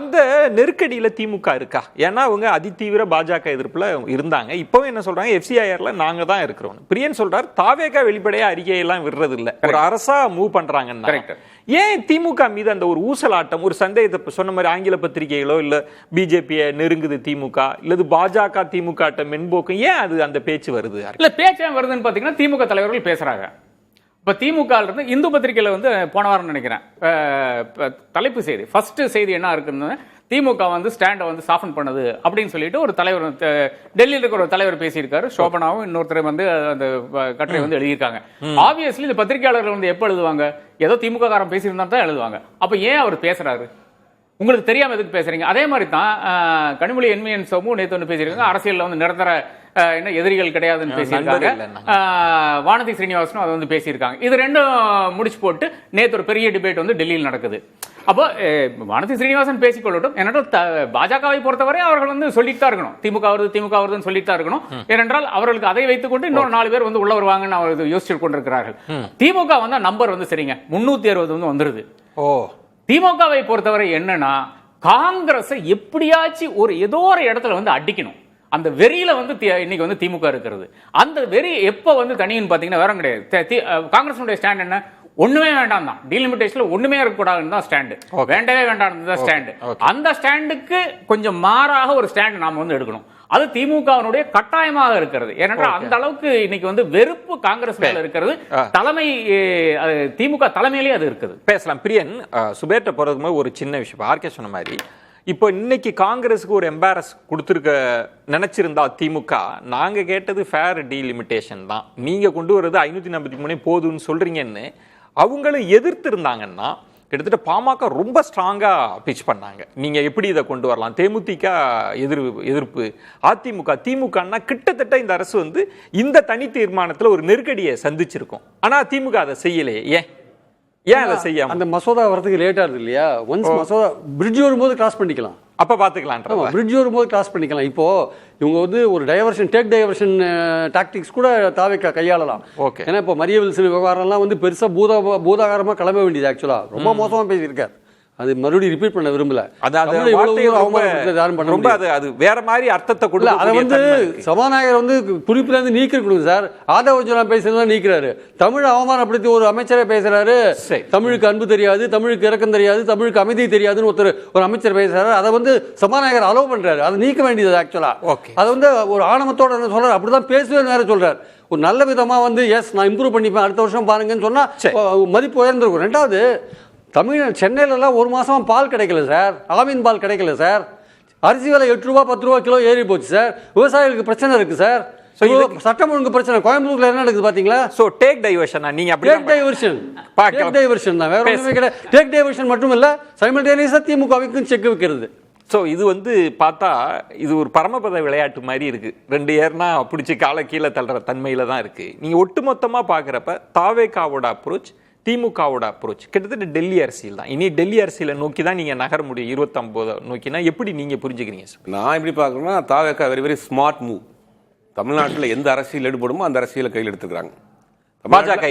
அந்த நெருக்கடியில திமுக இருக்கா? ஏன்னா அவங்க அதிதீவிர பாஜக எதிர்ப்புல இருந்தாங்க. இப்பவும் என்ன சொல்றாங்க, எஃப்சிஐஆர்ல நாங்க தான் இருக்கிறோம். பிரியன் சொல்றாரு தாவேகா வெளிப்படையா அறிக்கையெல்லாம் விடுறது இல்ல, ஒரு அரசா மூவ் பண்றாங்கன்னா ஏன் திமுக மீது அந்த ஒரு ஊசலாட்டம், ஒரு சந்தேகத்தை சொன்ன மாதிரி ஆங்கில பத்திரிகைகளோ இல்ல பிஜேபியை நெருங்குது திமுக இல்லது பாஜக திமுக மென்போக்கு, ஏன் அது அந்த பேச்சு வருது? இல்ல பேச்சு ஏன் வருதுன்னு பாத்தீங்கன்னா திமுக தலைவர்கள் பேசுறாங்க. இப்ப திமுக இருந்து இந்து பத்திரிகையில வந்து போன வாரம் நினைக்கிறேன் தலைப்பு செய்தி, ஃபர்ஸ்ட் செய்தி என்ன இருக்குன்னு, திமுக வந்து ஸ்டாண்டை வந்து சாஃபன் பண்ணுது அப்படின்னு சொல்லிட்டு ஒரு தலைவர், டெல்லியில் இருக்கிற ஒரு தலைவர் பேசியிருக்காரு. சோபனாவும் இன்னொருத்தர் வந்து அந்த கட்டுரை வந்து எழுதியிருக்காங்க. ஆப்வியஸ்லி இந்த பத்திரிகையாளர்கள் வந்து எப்ப எழுதுவாங்க? ஏதோ திமுக காரன் பேசியிருந்தா தான் எழுதுவாங்க. அப்ப ஏன் அவர் பேசுறாரு? உங்களுக்கு தெரியாம எதுக்கு பேசுறீங்க? அதே மாதிரி தான் கனிமொழி என்விஎன் சோமு நேற்று ஒன்று பேசியிருக்காங்க. அரசியல்ல வந்து நிரந்தர என்ன எதிரிகள் கிடையாதுன்னு பேசியிருக்காங்க. வானதி ஸ்ரீனிவாசனும் அதை வந்து பேசியிருக்காங்க. இது ரெண்டும் முடிச்சு போட்டு நேற்று ஒரு பெரிய டிபேட் வந்து டெல்லியில் நடக்குது. அப்போ வானதி ஸ்ரீனிவாசன் பேசிக்கொள்ளட்டும். ஏனென்றால் பாஜகவை பொறுத்தவரை அவர்கள் வந்து சொல்லிட்டு தான் இருக்கணும், திமுக வருதுன்னு சொல்லிட்டு தான் இருக்கணும். ஏனென்றால் அவர்களுக்கு அதை வைத்துக் கொண்டு இன்னொரு 4 பேர் வந்து உள்ள வருவாங்கன்னு அவர் யோசிச்சு கொண்டிருக்கிறார்கள். திமுக வந்து நம்பர் வந்து சரிங்க 360 வந்து வந்துருது. திமுகவை பொறுத்தவரை என்னன்னா, காங்கிரஸை எப்படியாச்சும் ஏதோ ஒரு இடத்துல வந்து அடிக்கணும். அந்த வெறியில வந்து இன்னைக்கு வந்து திமுக இருக்கிறது. அந்த வெறி எப்ப வந்து தனின்னு பாத்தீங்கன்னா வேற கிடையாது. காங்கிரஸ் ஸ்டாண்ட் என்ன? ஒண்ணுமே வேண்டாம் தான், டீலிமிட்டேஷன்ல ஒண்ணுமே இருக்கக்கூடாதுன்னு தான் ஸ்டாண்டு, வேண்டவே வேண்டாம் தான் ஸ்டாண்டு. அந்த ஸ்டாண்டுக்கு கொஞ்சம் மாறாக ஒரு ஸ்டாண்ட் நாம வந்து எடுக்கணும். அது திமுகவினுடைய கட்டாயமாக இருக்கிறது. ஏனென்றால் அந்த அளவுக்கு இன்னைக்கு வந்து வெறுப்பு காங்கிரஸ் மேல இருக்கிறது. தலைமை திமுக தலைமையிலேயே அது இருக்குது. பேசலாம். பிரியன் சுபேட்ட போறதுக்கு ஒரு சின்ன விஷயம், ஆர்கே சொன்ன மாதிரி இப்போ இன்னைக்கு காங்கிரஸுக்கு ஒரு எம்பாரஸ் கொடுத்துருக்க நினைச்சிருந்தா திமுக, நாங்க கேட்டது ஃபேர் டீலிமிட்டேஷன் தான், நீங்க கொண்டு வர்றது 543 போதுன்னு சொல்றீங்கன்னு அவங்களும் எதிர்த்து இருந்தாங்கன்னா, கிட்டத்தட்ட பாமக ரொம்ப ஸ்ட்ராங்கா பிச் பண்ணாங்க. நீங்க எப்படி இதை கொண்டு வரலாம்? தேமுதிக எதிர்ப்பு, அதிமுக, திமுகன்னா கிட்டத்தட்ட இந்த அரசு வந்து இந்த தனி தீர்மானத்துல ஒரு நெருக்கடியை சந்திச்சிருக்கும். ஆனா திமுக அதை செய்யலையே. ஏன் அதை செய்யாம? அந்த மசோதா வரதுக்கு லேட் ஆகுது இல்லையா? ஒன்ஸ் மசோதா பிரிட்ஜ் வரும்போது கிராஸ் பண்ணிக்கலாம், அப்ப பாத்துக்கலாம். பிரிட்ஜ் வரும்போது கிராஸ் பண்ணிக்கலாம். இப்போ இவங்க வந்து ஒரு டேக் டைவர்ஷன் டாக்டிக்ஸ் கூட தாவேக்கா கையாளலாம். ஏன்னா இப்போ மரிய வில்சன் விவகாரம்லாம் வந்து பெருசா பூதாகாரமா கிளம்ப வேண்டியது. ஆக்சுவலா ரொம்ப மோசமா பேசியிருக்காரு. அது மறுபடியும் ரிப்பீட் பண்ண விரும்பல. அது வேற மாதிரி அர்த்தத்தை கொடுக்கல. அதை வந்து சபாநாயகர் வந்து குறிப்பில இருந்து நீக்கிருக்கணும் சார். ஆதவ பேசுறதா நீக்கிறாரு. தமிழ் அவமானப்படுத்தி ஒரு அமைச்சரை பேசுறாரு. தமிழுக்கு அன்பு தெரியாது, தமிழுக்கு இறக்கம் தெரியாது, தமிழுக்கு அமைதி தெரியாதுன்னு ஒரு அமைச்சர் பேசுறாரு. அதை வந்து சபாநாயகர் அலோவ் பண்றாரு. அதை நீக்க வேண்டியது ஆக்சுவலா. அதை வந்து ஒரு ஆணவத்தோட என்ன சொல்றாரு, அப்படிதான் பேசுவேன் வேற சொல்றாரு. ஒரு நல்ல விதமா வந்து எஸ் நான் இம்ப்ரூவ் பண்ணிப்பேன் அடுத்த வருஷம் பாருங்கன்னு சொன்னா மதிப்பு உயர்ந்திருக்கும். ரெண்டாவது, சென்னையிலலாம் 1 மாசம் பால் கிடைக்கல சார், ஆவின் பால் கிடைக்கல சார். அரிசி விலை 8 ரூபா 10 ரூபா கிலோ ஏறி போச்சு சார். விவசாயிகளுக்கு பிரச்சனை இருக்கு சார். சட்டம் ஒழுங்கு பிரச்சனை கோயம்புத்தூர்ல என்ன நடக்குது பாத்தீங்களா? சோ டேக் டைவர்ஷன், நீங்க அப்படி டேக் டைவர்ஷன் தான், வேற ஒண்ணுமே கிடையாது. டேக் டைவர்ஷன் மட்டும் இல்ல, சைமல்டேனியஸா திமுகவுக்கும் செக் வைக்கிறது. ஸோ இது வந்து பார்த்தா இது ஒரு பரமபத விளையாட்டு மாதிரி இருக்கு. 2 ஏர்னா பிடிச்சி காலை கீழே தள்ளுற தன்மையில தான் இருக்கு. நீங்க ஒட்டுமொத்தமா பாக்குறப்ப தாவேகாவோட அப்ரோச், திமுகவோட அப்ரோச் கிட்டத்தட்ட டெல்லி அரசியல் தான். இனி டெல்லி அரசியலை நோக்கி தான் நீங்க நகர முடியும் 29 நோக்கினா. எப்படி நீங்க புரிஞ்சுக்கிறீங்க சார்? நான் எப்படி பார்க்குறேன்னா, தாவேகா வெரி வெரி ஸ்மார்ட் மூவ். தமிழ்நாட்டில் எந்த அரசியல் ஈடுபடுமோ அந்த அரசியலை கையில் எடுத்துக்கிறாங்க. பாஜக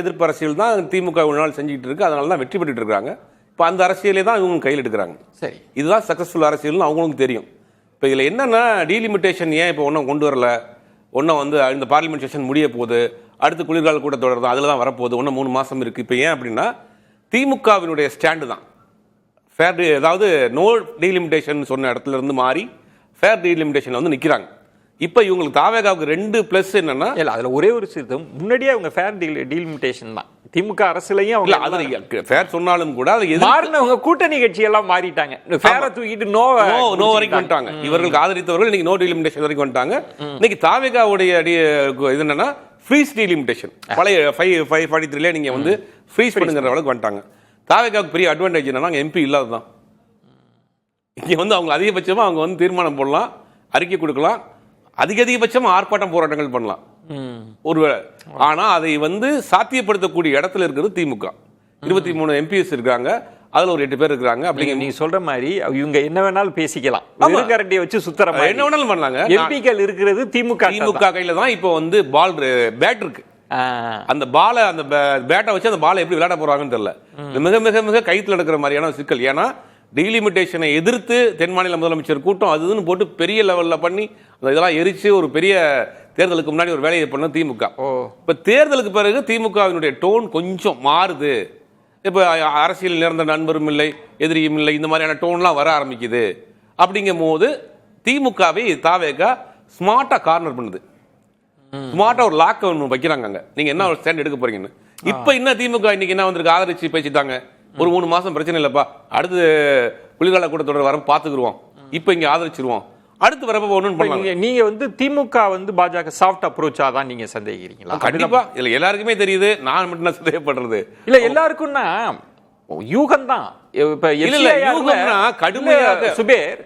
எதிர்ப்பு அரசியல் தான் திமுக ஒரு நாள் செஞ்சுட்டு இருக்கு. அதனால தான் வெற்றி பெற்றுட்டு இருக்காங்க. இப்போ அந்த அரசியலே தான் இவங்க கையில் எடுக்கிறாங்க. சரி, இதுதான் சக்சஸ்ஃபுல் அரசியல்னு அவங்களுக்கு தெரியும். இப்போ இதில் என்னன்னா, டீலிமிட்டேஷன் ஏன் இப்போ ஒன்றும் கொண்டு வரல, ஒன்றும் வந்து இந்த பார்லிமெண்ட் செஷன் முடிய போகுது, அடுத்து குளிர்கால கூட்டத்தொடர் தான், அதில் தான் வரப்போகுது, ஒன்றும் 3 மாதம் இருக்குது. இப்போ ஏன் அப்படின்னா, திமுகவினுடைய ஸ்டாண்டு தான் ஃபேர், அதாவது நோ டீலிமிட்டேஷன் சொன்ன இடத்துல இருந்து மாறி ஃபேர் டீலிமிட்டேஷனில் வந்து நிற்கிறாங்க. இப்போ இவங்களுக்கு தாவேகாவுக்கு 2 ப்ளஸ் என்னன்னா, இல்லை அதில் ஒரே ஒரு சிறுத்தம், முன்னாடியே அவங்க ஃபேர் டீலிமிட்டேஷன் தான் திமுக அரசுலையும் அவங்க அது ஃபேர் சொன்னாலும் கூட அதை மாறினவங்க கூட்டணி கட்சி எல்லாம் மாறிட்டாங்க. ஃபேரை தூக்கிட்டு நோ வரைக்கும் வந்துட்டாங்க. இவர்களுக்கு ஆதரித்தவர்கள் இன்னைக்கு நோ டீலிமிட்டேஷன் வரைக்கும் வந்துட்டாங்க. இன்னைக்கு தாவேகாவுடைய இது என்னன்னா, ஃப்ரீஸ் டீலிமிட்டேஷன் பழைய 543 நீங்க வந்து ஃப்ரீஸ் பண்ணுங்கிற அளவுக்கு வந்துட்டாங்க. தாவேக்காவுக்கு பெரிய அட்வான்டேஜ் என்னன்னா எம்பி இல்லாததான். இங்கே வந்து அவங்க அதிகபட்சமாக அவங்க வந்து தீர்மானம் போடலாம், அறிக்கை கொடுக்கலாம், அதிகபட்சமாக ஆர்ப்பாட்டம் போராட்டங்கள் பண்ணலாம் ஒருவேளை. ஆனால் அதை வந்து சாத்தியப்படுத்தக்கூடிய இடத்துல இருக்கிறது திமுக. 23 எம்பிஎஸ் இருக்காங்க, அதுல ஒரு 8 பேர் இருக்காங்க. அப்படிங்க நீங்க சொல்ற மாதிரி இவங்க என்ன வேணாலும் பேசிக்கலாம், கரண்டியை வச்சு சுத்தர என்ன வேணாலும் பண்ணலாங்க. எம்பிக்கள் இருக்கிறது திமுக கையில தான். இப்போ வந்து பால் பேட் இருக்கு, அந்த பாலை அந்த பேட்டை வச்சு அந்த பாலை எப்படி விளையாட போறாங்கன்னு தெரியல. மிக மிக மிக கைத்துல நடக்கிற மாதிரியான சிக்கல். ஏன்னா டீலிமிட்டேஷனை எதிர்த்து தென் மாநில முதலமைச்சர் கூட்டம் அதுன்னு போட்டு பெரிய லெவல்ல பண்ணி இதெல்லாம் எரிச்சு ஒரு பெரிய தேர்தலுக்கு முன்னாடி ஒரு வேலையை பண்ண திமுக. இப்ப தேர்தலுக்கு பிறகு திமுகவினுடைய டோன் கொஞ்சம் மாறுது. இப்போ அரசியல் நிறந்த நண்பரும் இல்லை, எதிரியும் இல்லை, இந்த மாதிரியான டோன்லாம் வர ஆரம்பிக்குது. அப்படிங்கும் போது திமுகவை தாவேகா ஸ்மார்ட்டா கார்னர் பண்ணுது, ஸ்மார்ட்டா ஒரு லாக் ஒன்று வைக்கிறாங்க. அங்க நீங்க என்ன ஒரு ஸ்டாண்ட் எடுக்க போறீங்கன்னு. இப்ப என்ன திமுக இன்னைக்கு என்ன வந்திருக்கு, ஆதரிச்சு பேசிட்டாங்க. ஒரு 3 மாசம் பிரச்சனை இல்லப்பா, அடுத்து குளிர்கால கூட்டத்தொடர் வர பாத்துக்குருவோம், இப்ப இங்க ஆதரிச்சிருவோம், அடுத்து வரப்ப ஒண்ணும் பண்ணாங்க. நீங்க வந்து திமுக வந்து பாஜக சாஃப்ட் அப்ரோச்சா தான் நீங்க சந்தேகிக்கிறீங்களா? கண்டிப்பா இல்ல, எல்லாருக்குமே தெரியுது. நான் மட்டும் தான் சந்தேகப்படுறது இல்ல, எல்லாருக்கும்னா யூகம் தான். இப்ப கடுமையாக சுபேர்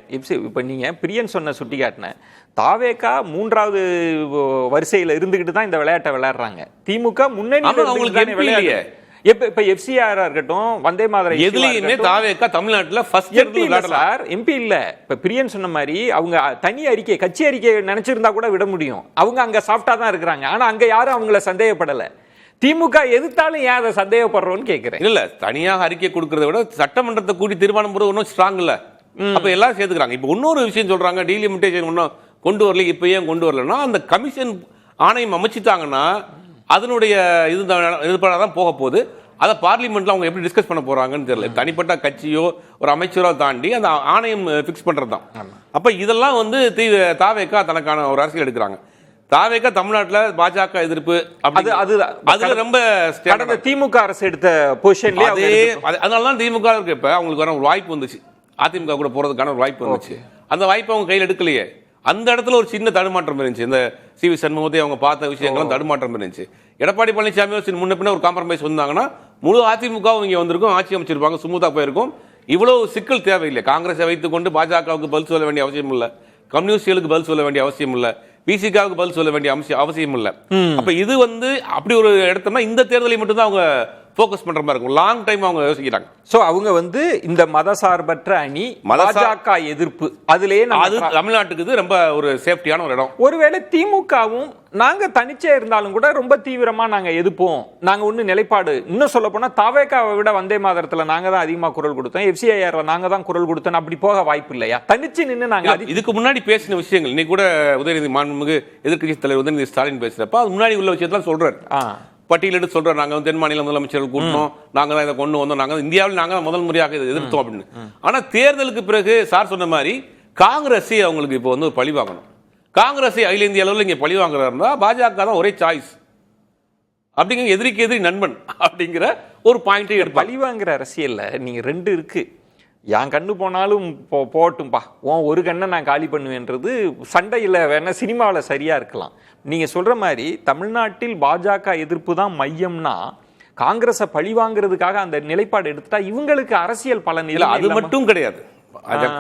இப்ப நீங்க பிரியன் சொன்ன சுட்டி காட்டின தாவேகா 3வது வரிசையில இருந்துகிட்டு தான் இந்த விளையாட்டை விளையாடுறாங்க. திமுக முன்னணி இப்ப எஃப்சிஆரா இருக்கட்டும், வந்தே மாதரம் எதுலயுமே தாவேகா தமிழ்நாட்டுல ஃபர்ஸ்ட் சார் எம்பி இல்ல. இப்ப பிரியன் சொன்ன மாதிரி அவங்க தனி அறிக்கை, கட்சி அறிக்கை நினைச்சிருந்தா கூட விட முடியும். அவங்க அங்க சாஃப்டா தான் இருக்கிறாங்க. ஆனா அங்க யாரும் அவங்கள சந்தேகப்படல. திமுக எதிர்த்தாலும் ஏன் அதை சந்தேகப்படுறோம்னு கேட்கிறேன். இல்ல, தனியாக அறிக்கை கொடுக்கறத விட சட்டமன்றத்தை கூட்டி தீர்மானம் போறது ஒன்றும் ஸ்ட்ராங் இல்ல. அப்ப எல்லாரும் சேர்த்துக்கிறாங்க. இப்ப இன்னொரு விஷயம் சொல்றாங்க, டீலிமிட்டேஷன் ஒன்றும் கொண்டு வரல. இப்ப ஏன் கொண்டு வரலன்னா, அந்த கமிஷன் ஆணையம் அமைச்சிட்டாங்கன்னா அதனுடைய இதுதான் போக போகுது. அதை பார்லிமெண்ட்ல அவங்க எப்படி டிஸ்கஸ் பண்ண போறாங்கன்னு தெரியல. தனிப்பட்ட கட்சியோ ஒரு அமைச்சரோ தாண்டி அந்த ஆணையம் பிக்ஸ் பண்றது தான். அப்ப இதெல்லாம் வந்து தாவேகா தனக்கான ஒரு அரசியல் எடுக்கிறாங்க. தாவேகா தமிழ்நாட்டுல பாஜக எதிர்ப்பு அதுல ரொம்ப திமுக அரசு எடுத்த பொசிஷன்ல, அதனாலதான் திமுக இருக்கு. இப்ப அவங்களுக்கு வர ஒரு வாய்ப்பு வந்துச்சு, அதிமுக கூட போறதுக்கான ஒரு வாய்ப்பு வந்துச்சு. அந்த வாய்ப்பு அவங்க கையில் எடுக்கலையே. அந்த இடத்துல ஒரு சின்ன தடுமாற்றம் இருந்துச்சு. இந்த சி.வி. சண்முகத்தை அவங்க பார்த்த விஷயங்களும் தடுமாற்றம் இருந்துச்சு. எடப்பாடி பழனிசாமி முன்ன பின்ன ஒரு காம்ப்ரமைஸ் வந்தாங்கன்னா முழு அதிமுகவும் இங்க வந்திருக்கும், ஆட்சி அமைச்சிருப்பாங்க, சுமூதா போயிருக்கும். இவ்வளவு சிக்கல் தேவையில்லை. காங்கிரஸை வைத்துக் கொண்டு பாஜகவுக்கு பதில் சொல்ல வேண்டிய அவசியம் இல்லை, கம்யூனிஸ்டுகளுக்கு பதில் சொல்ல வேண்டிய அவசியம் இல்லை, பிசிகாவுக்கு பதில் சொல்ல வேண்டிய அவசியம் இல்லை. அப்ப இது வந்து அப்படி ஒரு இடத்துல இந்த தேர்தலை மட்டும் தான் அவங்க ஃபோக்கஸ் பண்ற மாதிரி இருக்கும். லாங் டைம் அவங்க யோசிக்கிறாங்க. சோ அவங்க வந்து இந்த மதசார்பற்ற அணி, பாஜக எதிர்ப்பு, அதுலயே அது தமிழ்நாட்டுக்கு இது ரொம்ப ஒரு சேஃப்டியான ஒரு இடம். ஒருவேளை திமுகவும் நாங்க தனிச்சே இருந்தாலும் கூட ரொம்ப தீவிரமா நாங்க எதிர்ப்போம், நாங்க ஒண்ணு நிலைப்பாடு, இன்னும் சொல்ல போனா தாவேகாவை விட வந்தே மாதரத்துல நாங்க தான் அதிகமா குரல் கொடுத்தோம், எஃப்சிஐஆர்ல நாங்க தான் குரல் கொடுத்தோம், அப்படி போக வாய்ப்பு இல்லையா? தனிச்சு நின்று நாங்க இதுக்கு முன்னாடி பேசின விஷயங்கள் இன்னைக்கு கூட உதயநிதி மாண்புமிகு எதிர்க்கட்சி தலைவர் உதயநிதி ஸ்டாலின் பேசுறப்ப அது முன்னாடி உள்ள விஷயத்தான் சொல்றாரு. பட்டியலிட்டு சொல்றோம், நாங்க தென் மாநில முதலமைச்சர்கள் கூட்டணும், நாங்க தான் இதை கொண்டு வந்தோம், நாங்க இந்தியாவில் நாங்க முதல் முறையாக இதை எதிர்த்தோம் அப்படின்னு. ஆனா தேர்தலுக்கு பிறகு சார் சொன்ன மாதிரி காங்கிரஸை அவங்களுக்கு இப்போ வந்து பழி வாங்கணும். காங்கிரஸை அகில இந்திய அளவில் இங்க பழி வாங்குறாருன்னா பாஜக தான் ஒரே சாய்ஸ் அப்படிங்கிற, எதிரிக்கு எதிரி நண்பன் அப்படிங்கிற ஒரு பாயிண்டை எடுத்து பழி வாங்குற அரசியல்ல நீங்க 2 இருக்கு. என் கண்ணு போனாலும் போட்டும்பா, ஒரு கண்ணை நான் காலி பண்ணுவேன்றது சண்டையில் வேணா சினிமாவில் சரியா இருக்கலாம். நீங்க சொல்ற மாதிரி தமிழ்நாட்டில் பாஜக எதிர்ப்பு தான் மையம்னா காங்கிரஸை பழி வாங்குறதுக்காக அந்த நிலைப்பாடு எடுத்துட்டா இவங்களுக்கு அரசியல் பலன் இல்லை. அது மட்டும் கிடையாது,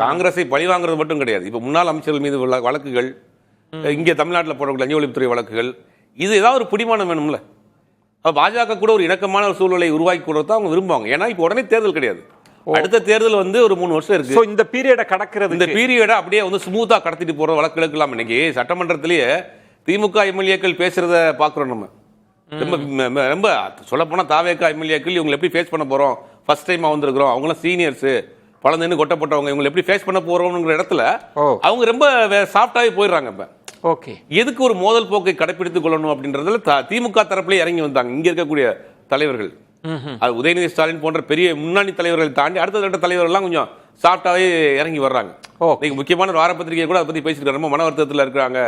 காங்கிரஸை பழி வாங்குறது மட்டும் கிடையாது. இப்ப முன்னாள் அமைச்சர்கள் மீது உள்ள வழக்குகள், இங்கே தமிழ்நாட்டில் போடக்கூடிய லஞ்ச ஒழிப்புத்துறை வழக்குகள், இது ஏதாவது ஒரு பிடிமானம் வேணும்ல. பாஜக கூட ஒரு இணக்கமான ஒரு சூழ்நிலை உருவாக்கி கொடுத்தா அவங்க விரும்புவாங்க. ஏன்னா இப்போ உடனே தேர்தல் கிடையாது, அடுத்த தேர்தல் வந்து ஒரு 3 வருஷம் இருக்கு. இந்த பீரியட கடக்கிறது, இந்த பீரியட அப்படியே வந்து ஸ்மூத்தா கடத்திட்டு போற வழக்கு எடுக்கலாம். இன்னைக்கு சட்டமன்றத்திலேயே திமுக எம்எல்ஏக்கள் பேசுறத பாக்குறோம். நம்ம ரொம்ப ரொம்ப சொல்ல போனா தாவேகா எம்எல்ஏக்கள் இவங்களை எப்படி ஃபேஸ் பண்ண போறோம், ஃபர்ஸ்ட் டைம் வந்திருக்கிறோம், அவங்களாம் சீனியர்ஸ், பழந்தன்னு கொட்டப்பட்டவங்க, இவங்களை எப்படி ஃபேஸ் பண்ண போறோம்ங்கிற இடத்துல அவங்க ரொம்ப சாஃப்டாவே போயிடுறாங்க. இப்ப ஓகே, எதுக்கு ஒரு மோதல் போக்கை கடைபிடித்துக் கொள்ளணும் அப்படின்றதுல திமுக தரப்புலேயே இறங்கி வந்தாங்க இங்க இருக்கக்கூடிய தலைவர்கள். அது உதயநிதி ஸ்டாலின் போன்ற பெரிய முன்னணி தலைவர்கள் தாண்டி அடுத்த கட்ட தலைவர்கள்லாம் கொஞ்சம் சாஃப்டாவே இறங்கி வர்றாங்க. முக்கியமான ஒரு வார பத்திரிகை கூட அதை பத்தி பேசிட்டு ரொம்ப மன வருத்தத்தில் இருக்கிறாங்க.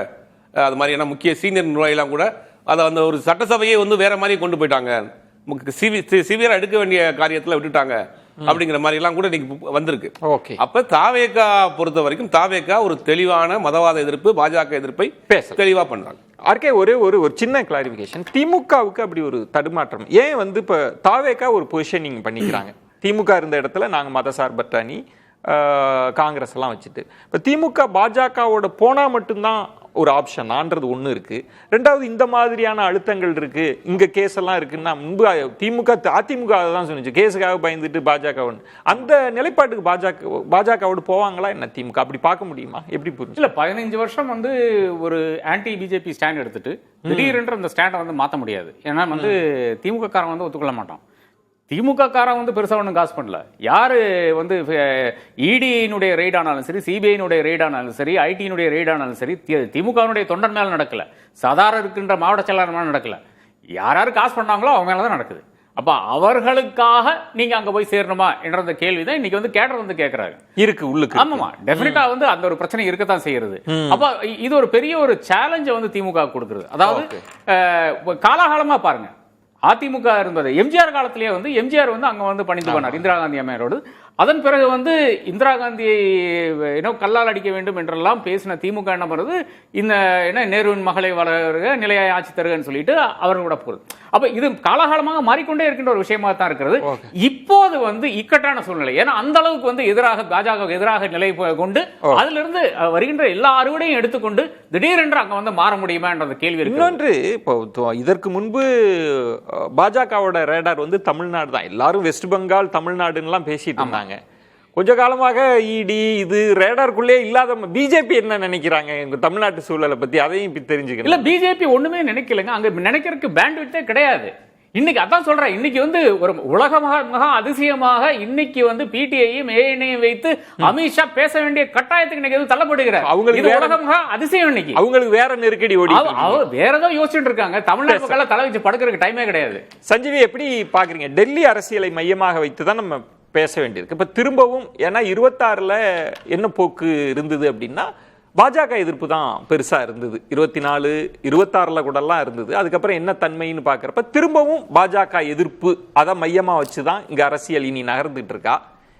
அது மாதிரியான முக்கிய சீனியர் நிர்வாகிலாம் கூட அதை அந்த ஒரு சட்டசபையை வந்து வேற மாதிரி கொண்டு போயிட்டாங்க, சிவியரா எடுக்க வேண்டிய காரியத்தில் விட்டுட்டாங்க அப்படிங்கிற மாதிரி எல்லாம் கூட இன்னைக்கு வந்திருக்கு. அப்ப தாவேகா பொறுத்த வரைக்கும் தாவேகா ஒரு தெளிவான மதவாத எதிர்ப்பு, பாஜக எதிர்ப்பை தெளிவா பண்றாங்க. ஆர்கே ஒரு சின்ன கிளாரிபிகேஷன், திமுகவுக்கு அப்படி ஒரு தடுமாற்றம் ஏன் வந்து இப்ப தாவேகா ஒரு பொசிஷனிங் பண்ணிக்கிறாங்க? திமுக இருந்த இடத்துல நாங்கள் மதசார்பற்ற அணி, காங்கிரஸ் எல்லாம் வச்சுட்டு இப்போ திமுக பாஜகவோட போனால் மட்டும்தான் ஒரு ஆப்ஷனான்றது ஒன்று இருக்குது. ரெண்டாவது இந்த மாதிரியான அழுத்தங்கள் இருக்குது, இங்கே கேஸ் எல்லாம் இருக்குன்னா முன்பு திமுக அதிமுக தான் சொன்னிச்சு கேஸுக்காக பயந்துட்டு பாஜக அந்த நிலைப்பாட்டுக்கு பாஜகவோடு போவாங்களா என்ன திமுக? அப்படி பார்க்க முடியுமா? எப்படி புரிஞ்சு? இல்லை 15 வருஷம் வந்து ஒரு ஆன்டி பிஜேபி ஸ்டாண்ட் எடுத்துட்டு திடீரென்று அந்த ஸ்டாண்டை வந்து மாற்ற முடியாது. ஏன்னா வந்து திமுக காரன் வந்து ஒத்துக்கொள்ள மாட்டான். திமுக காரன் வந்து பெருசாக ஒன்றும் காசு பண்ணல. யார் வந்து இடியினுடைய ரெய்ட் ஆனாலும் சரி, சிபிஐனுடைய ரெய்ட் ஆனாலும் சரி, ஐடியினுடைய ரெய்ட் ஆனாலும் சரி, திமுகவினுடைய தொண்டன் மேலே நடக்கல, சாதாரண இருக்கின்ற மாவட்ட செயலாளர் மேலே நடக்கல. யார் காசு பண்ணாங்களோ அவங்க மேலே தான் நடக்குது. அப்போ அவர்களுக்காக நீங்கள் அங்கே போய் சேரணுமா என்ற கேள்வி தான் இன்னைக்கு வந்து கேட்டர் வந்து கேட்குறாங்க. இருக்கு உள்ளுக்கு. ஆமாமா, டெஃபினட்டா வந்து அந்த ஒரு பிரச்சனை இருக்கத்தான் செய்யறது. அப்போ இது ஒரு பெரிய ஒரு சேலஞ்சை வந்து திமுக கொடுக்குறது. அதாவது காலாகாலமா பாருங்க, அதிமுக இருந்தது எம்ஜிஆர் காலத்திலேயே வந்து எம்ஜிஆர் வந்து அங்க வந்து பணிந்து போனார் இந்திரா காந்தி அம்மையாரோடு. அதன் பிறகு வந்து இந்திரா காந்தியை கல்லால் அடிக்க வேண்டும் என்றெல்லாம் பேசின திமுக என்ன பண்ணுறது, இந்த நேருவின் மகளை வளர்க நிலையாய் ஆட்சி தருகன்னு சொல்லிட்டு அவர்கள் கூட போகுது. அப்ப இது காலகாலமாக மாறிக்கொண்டே இருக்கின்ற ஒரு விஷயமா தான் இருக்கிறது. இப்போது வந்து இக்கட்டான சூழ்நிலை. ஏன்னா அந்த அளவுக்கு வந்து எதிராக பாஜக எதிராக நிலை கொண்டு அதுல இருந்து வருகின்ற எல்லா அறுவடையும் எடுத்துக்கொண்டு திடீரென்று அங்க வந்து மாற முடியுமா என்ற கேள்வி இருக்கு. இன்னொன்று, இப்போ இதற்கு முன்பு பாஜகவோட ரேடார் வந்து தமிழ்நாடு தான். எல்லாரும் வெஸ்ட் பெங்கால் தமிழ்நாடுன்னு பேசிட்டு இருந்தாங்க. கொஞ்ச காலமாக இடி இது ரேடாருக்குள்ளே இல்லாத பிஜேபி என்ன நினைக்கிறாங்க இந்த தமிழ்நாட்டு சூழலை பத்தி, அதையும் இப்ப தெரிஞ்சுக்கணும். இல்ல பிஜேபி ஒண்ணுமே நினைக்கலங்க, அங்க நினைக்கிறதுக்கு பேண்ட்விட்தே கிடையாது. இன்னைக்கு அதான் சொல்றேன், இன்னைக்கு வந்து ஒரு உலகமாக அதிசயமாக இன்னைக்கு வந்து பிடிஐயும் ஏஎன்ஐயும் வைத்து அமித்ஷா பேச வேண்டிய கட்டாயத்துக்கு இன்னைக்கு எதுவும் தள்ளப்படுகிறார். அவங்களுக்கு உலகமாக அதிசயம். இன்னைக்கு அவங்களுக்கு வேற நெருக்கடி ஓடி வேற ஏதோ யோசிச்சுட்டு இருக்காங்க. தமிழ்நாடு மக்கள் தலை வச்சு படுக்கிறதுக்கு டைமே கிடையாது. சஞ்சீவி, எப்படி பாக்குறீங்க? டெல்லி அரசியலை மையமாக வைத்துதான் நம்ம பேச வேண்டியிருக்கு. இப்ப திரும்பவும் ஏன்னா 26ல என்ன போக்கு இருந்தது அப்படின்னா பாஜக எதிர்ப்பு தான் பெருசா இருந்தது. 24, 26ல கூட எல்லாம் இருந்தது. அதுக்கப்புறம் என்ன தன்மைன்னு பாக்குறப்ப திரும்பவும் பாஜக எதிர்ப்பு அதை மையமா வச்சுதான் இங்க அரசியல் இனி நகர்ந்துட்டு இருக்கா.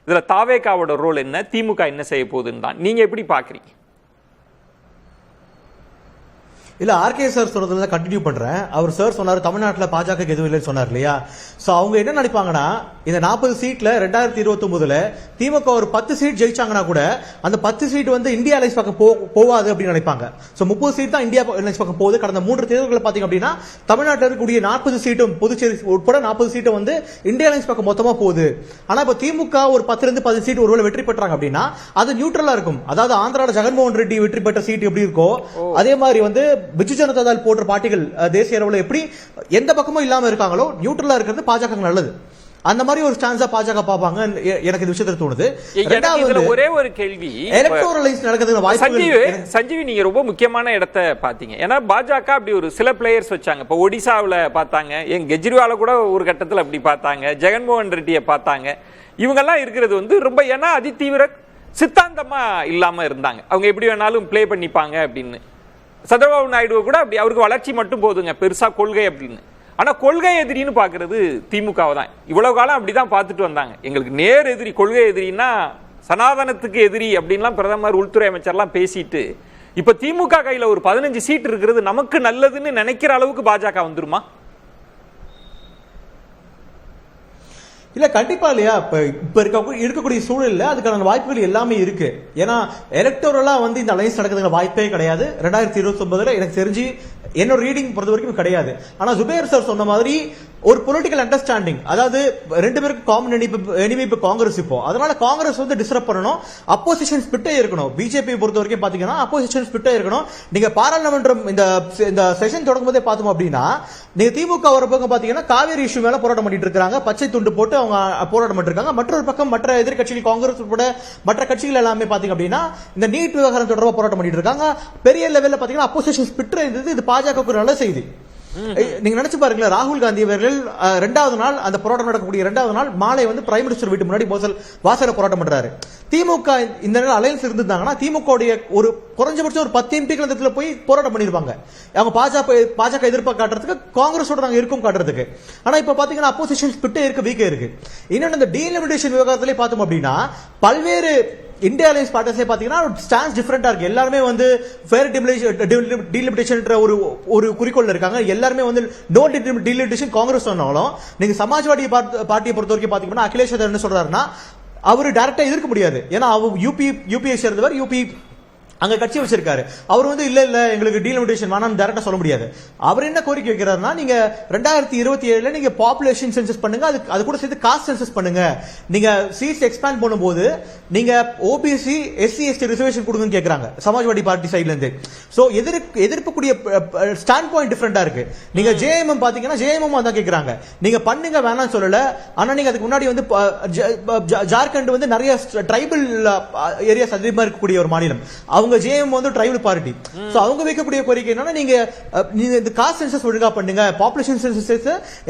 இதுல தாவேகாவோட ரோல் என்ன, திமுக என்ன செய்ய போகுதுன்னு தான் நீங்க எப்படி பாக்குறீங்க? இல்ல ஆர்கே சார் சொல்றதுல கண்டினியூ பண்றேன். அவர் சார் சொன்னாரு தமிழ்நாட்டில் பாஜக எதுவும் இல்லைன்னு சொன்னார் இல்லையா? சோ அவங்க என்ன நினைப்பாங்கன்னா, இந்த 40 சீட்ல 2029ல திமுக ஒரு 10 சீட் ஜெயிச்சாங்கன்னா கூட அந்த 10 சீட் வந்து இந்தியா அலைன்ஸ் பக்கம் போவாது அப்படின்னு நினைப்பாங்க. சோ 30 சீட் தான் இந்தியா அலைன்ஸ் பக்கம் போகுது. கடந்த 3 தேர்தல்களை பாத்தீங்க அப்படின்னா தமிழ்நாட்டில் இருக்கக்கூடிய 40 சீட்டும் புதுச்சேரி உட்பட 40 சீட்டும் வந்து இந்தியா அலைன்ஸ் பக்கம் மொத்தமா போகுது. ஆனா இப்ப திமுக ஒரு 10 10 சீட் ஒருவேளை வெற்றி பெற்றாங்க அப்படின்னா அது நியூட்ரலா இருக்கும். அதாவது ஆந்திரால ஜெகன்மோகன் ரெட்டி வெற்றி பெற்ற சீட் எப்படி இருக்கோ அதே மாதிரி வந்து பிஜு ஜனதா தள் போன்ற பார்ட்டிகள் தேசிய அளவில் எப்படி எந்த பக்கமும் இல்லாம இருக்காங்களோ நியூட்ரலா இருக்கிறது பாஜக நல்லது. அந்த மாதிரி ஒரு ஸ்டான்ஸா பாஜக பாப்பாங்க எனக்கு இந்த விஷயத்துல தோணுது. ஒரே ஒரு கேள்வி, எலக்டோரலைஸ் நடக்கிறதுக்கு வாய்ப்பு. சஞ்சீவி, நீங்க ரொம்ப முக்கியமான இடத்தை பாத்தீங்க. ஏன்னா பாஜக அப்படி ஒரு சில பிளேயர்ஸ் வச்சாங்க. இப்ப ஒடிசாவில் பார்த்தாங்க, என் கெஜ்ரிவால கூட ஒரு கட்டத்தில் அப்படி பார்த்தாங்க, ஜெகன்மோகன் ரெட்டியை பார்த்தாங்க. இவங்கெல்லாம் இருக்கிறது வந்து ரொம்ப ஏன்னா அதிதீவிர சித்தாந்தமா இல்லாம இருந்தாங்க. அவங்க எப்படி வேணாலும் பிளே பண்ணிப்பாங்க அப்படின்னு. சந்திரபாபு நாயுடு கூட அப்படி அவருக்கு வளர்ச்சி மட்டும் போதுங்க, பெருசா கொள்கை அப்படின்னு. ஆனா கொள்கை எதிரின்னு பாக்குறது திமுகவை தான். இவ்வளவு காலம் அப்படிதான் பார்த்துட்டு வந்தாங்க. எங்களுக்கு நேர் எதிரி, கொள்கை எதிரின்னா சனாதனத்துக்கு எதிரி அப்படின்லாம் பிரதமர் உள்துறை அமைச்சர்லாம் பேசிட்டு இப்ப திமுக கையில ஒரு 15 சீட் இருக்கிறது நமக்கு நல்லதுன்னு நினைக்கிற அளவுக்கு பாஜக வந்துருமா? இல்ல கண்டிப்பா இல்லையா? இப்ப இருக்கக்கூடிய சூழல்ல அதுக்கான வாய்ப்புகள் எல்லாமே இருக்கு. ஏன்னா எலக்டோரலா வந்து இந்த அலைன்ஸ் நடக்கிறதுக்கு வாய்ப்பே கிடையாது. 2029ல எனக்கு தெரிஞ்சு என்னோட ரீடிங் பொறுத்த வரைக்கும் கிடையாது. ஆனா ஜுபேர் சார் சொன்ன மாதிரி ஒரு பொலிட்டிக்கல் அண்டர்ஸ்டாண்டிங், அதாவது 2 பேருக்கு காமன் எனிமி இப்ப காங்கிரஸ். இப்போ அதனால காங்கிரஸ் வந்து டிஸ்டர்ப் பண்ணணும், அப்போசிஷன் ஸ்பிட்டே இருக்கணும். பிஜேபி பொறுத்த வரைக்கும் பாத்தீங்கன்னா அப்போசிஷன் ஸ்பிட்டே இருக்கணும். நீங்க பாராளுமன்றம் இந்த செஷன் தொடங்கும் போதே பார்த்தோம் அப்படின்னா நீங்க திமுக ஒரு பக்கம் பாத்தீங்கன்னா காவேரி இஷ்யூ மேல போராட்டம் பண்ணிட்டு இருக்காங்க, பச்சை துண்டு போட்டு அவங்க போராட்டம் பண்ணிட்டு இருக்காங்க. மற்றொரு பக்கம் மற்ற எதிர்கட்சிகள் காங்கிரஸ் உட்பட மற்ற கட்சிகள் எல்லாமே பாத்தீங்க அப்படின்னா இந்த நீட் விவகாரம் தொடர்பாக போராட்டம் பண்ணிட்டு இருக்காங்க. பெரிய லெவல்ல பாத்தீங்கன்னா அப்போசிஷன் ஸ்பிட் இருந்தது. இது பாஜக நல்ல செய்தி. நீங்க நினைச்சு பாருங்களேன், ராகுல் காந்தி அவர்கள் 2வது நாள் அந்த போராட்டம் நடக்கக்கூடிய 2வது நாள் மாலை வந்து பிரைம் மினிஸ்டர் வீட்டு முன்னாடி வாசல போராட்டம் பண்றாரு. திமுக இந்த நேரம் அலையன்ஸ் இருந்திருந்தாங்கன்னா திமுக ஒரு குறைஞ்சபட்சம் ஒரு 10 எம்பிக்கள் இடத்துல போய் போராட்டம் பண்ணிருப்பாங்க. அவங்க பாஜக எதிர்ப்பை காட்டுறதுக்கு, காங்கிரஸோட நாங்க இருக்கும் காட்டுறதுக்கு. ஆனா இப்ப பாத்தீங்கன்னா அப்போசிஷன் ஸ்பிட்டே இருக்கு, வீக்கே இருக்கு. இன்னொன்னு இந்த டீலிமிட்டேஷன் விவகாரத்திலே பார்த்தோம் அப்படின்னா பல்வேறு இந்தியா அலையன்ஸ் பார்ட்டிஸே பாத்தீங்கன்னா ஸ்டான்ஸ் டிஃபரெண்டா இருக்கு. எல்லாருமே வந்து ஃபேர் டீலிமிட்டேஷன் ஒரு குறிக்கோள் இருக்காங்க. எல்லாருமே வந்து நோ டீலிமிட்டேஷன் காங்கிரஸ் சொன்னாலும் நீங்க சமாஜ்வாடி பார்ட்டியை பொறுத்த வரைக்கும் பாத்தீங்கன்னா அகிலேஷ் யாதவ் என்ன சொல்றாருன்னா அவரு டைரக்டா எதிர்க்க முடியாது. ஏன்னா அவர் யூபிஐ சேர்ந்தவர், யூபி அங்க கட்சி வச்சிருக்காரு. அவர் வந்து இல்ல எங்களுக்கு டீலிமிட்டேஷன் வேணாம் டைரக்டா சொல்ல முடியாது. அவர் என்ன கோரிக்கை வைக்கிறாருன்னா நீங்க 2027 நீங்க பாப்புலேஷன் சென்சஸ் பண்ணுங்க, அது கூட சேர்த்து காஸ்ட் சென்சஸ் பண்ணுங்க. நீங்க சீட்ஸ் எக்ஸ்பேண்ட் பண்ணும்போது நீங்க ஓபிசி எஸ்சி எஸ்டி ரிசர்வேஷன் கொடுங்கன்னு கேக்குறாங்க சமாஜ்வாடி பார்ட்டி சைடுல இருந்து. சோ எதிர்ப்புக்கூடிய ஸ்டாண்ட் பாயிண்ட் டிஃபரெண்டா இருக்கு. நீங்க ஜேஎம்எம் பாத்தீங்கன்னா ஜேஎம்எம் அதான் கேக்குறாங்க, நீங்க பண்ணுங்க வேணாம் சொல்லல. ஆனா நீங்க அதுக்கு முன்னாடி வந்து ஜார்க்கண்ட் வந்து நிறைய ட்ரைபல் ஏரியாஸ் அதிகமா இருக்கக்கூடிய ஒரு மாநிலம். அவங்க ஜேஎம் வந்து ட்ரைபல் பார்ட்டி. சோ அவங்க வைக்கக்கூடிய கோரிக்கை என்னன்னா நீங்க இந்த காஸ்ட் சென்சஸ் ஒழுங்கா பண்ணுங்க, பாப்புலேஷன் சென்சஸ்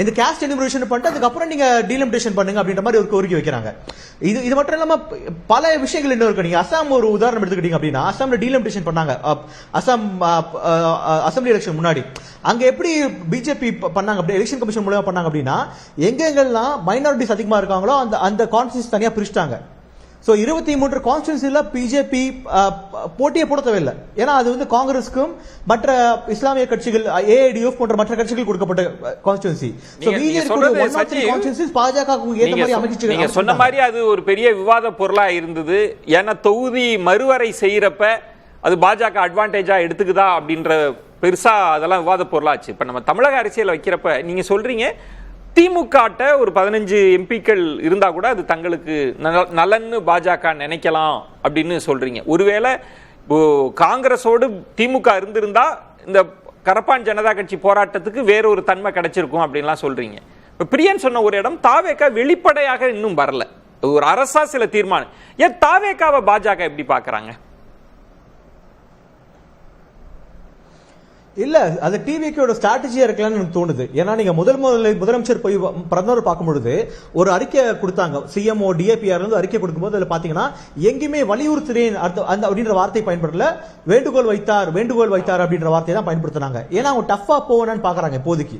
இந்த காஸ்ட் எனுமரேஷன் பண்ணிட்டு அதுக்கப்புறம் நீங்க டீலிமிட்டேஷன் பண்ணுங்க அப்படின்ற மாதிரி ஒரு கோரிக்கை வைக்கிறாங்க. இது மட்டும் இல்லாம பல விஷயங்கள் இன்னும் இருக்கு. நீங்க அசாம் ஒரு உதாரணம் எடுத்துக்கிட்டீங்க அப்படின்னா அசாம்ல டீலிமிட்டேஷன் பண்ணாங்க அசாம் அசம்பிளி எலெக்ஷன் முன்னாடி. அங்க எப்படி பிஜேபி பண்ணாங்க, எலெக்ஷன் கமிஷன் மூலமா பண்ணாங்க அப்படின்னா எங்கெங்கெல்லாம் மைனாரிட்டிஸ் அதிகமா இருக்காங்களோ அந்த கான்ஸ்டிடியூன்சி தனியா பிரிச்சுட்டாங்க. சோ 23 கான்ஸ்டிடியூன்சில பிஜேபி போட்டியே போட தேவையில்லை. ஏன்னா அது வந்து காங்கிரஸுக்கும் மற்ற இஸ்லாமிய கட்சிகள் ஏஐடிஎஃப் போன்ற மற்ற கட்சிகள் கொடுக்கப்பட்ட கான்ஸ்டிடியூன்சி. சோ பிஜேபி பாஜக ஏத்த மாதிரி அமைச்சு நீங்க சொன்ன மாதிரி அது ஒரு பெரிய விவாத பொருளா இருந்தது. ஏன்னா தொகுதி மறுவரை செய்யறப்ப அது பாஜக அட்வான்டேஜா எடுத்துக்குதா அப்படின்ற பெருசா அதெல்லாம் விவாத பொருளாச்சு. இப்ப நம்ம தமிழக அரசியல் வைக்கிறப்ப நீங்க சொல்றீங்க திமுக ஒரு 15 எம்பிக்கள் இருந்தா கூட அது தங்களுக்கு நலன்னு பாஜக நினைக்கலாம் அப்படின்னு சொல்றீங்க. ஒருவேளை காங்கிரஸோடு திமுக இருந்திருந்தா இந்த கரப்பான் ஜனதா கட்சி போராட்டத்துக்கு வேற ஒரு தன்மை கிடைச்சிருக்கும் அப்படின்லாம் சொல்றீங்க. இப்ப பிரியன் சொன்ன ஒரு இடம் தாவேகா வெளிப்படையாக இன்னும் வரல, ஒரு அரசா சில தீர்மானம். ஏன் தாவேகாவை பாஜக எப்படி பாக்குறாங்க? இல்ல அது டிவிக்கோட ஸ்ட்ராட்டஜியா இருக்கலாம்னு எனக்கு தோணுது. ஏன்னா நீங்க முதலமைச்சர் போய் பிரதமர் பார்க்கும்பொழுது ஒரு அறிக்கை கொடுத்தாங்க, சிஎம்ஓ டிஏபிஆர் இருந்து அறிக்கை கொடுக்கும்போது அதுல பாத்தீங்கன்னா எங்கேயுமே வலியுறுத்துறேன் அந்த அப்படின்ற வார்த்தை பயன்படுத்தல, வேண்டுகோள் வைத்தார் அப்படின்ற வார்த்தையை தான் பயன்படுத்தினாங்க. ஏன்னா அவங்க டஃபா போவானு பாக்குறாங்க இப்போதைக்கு.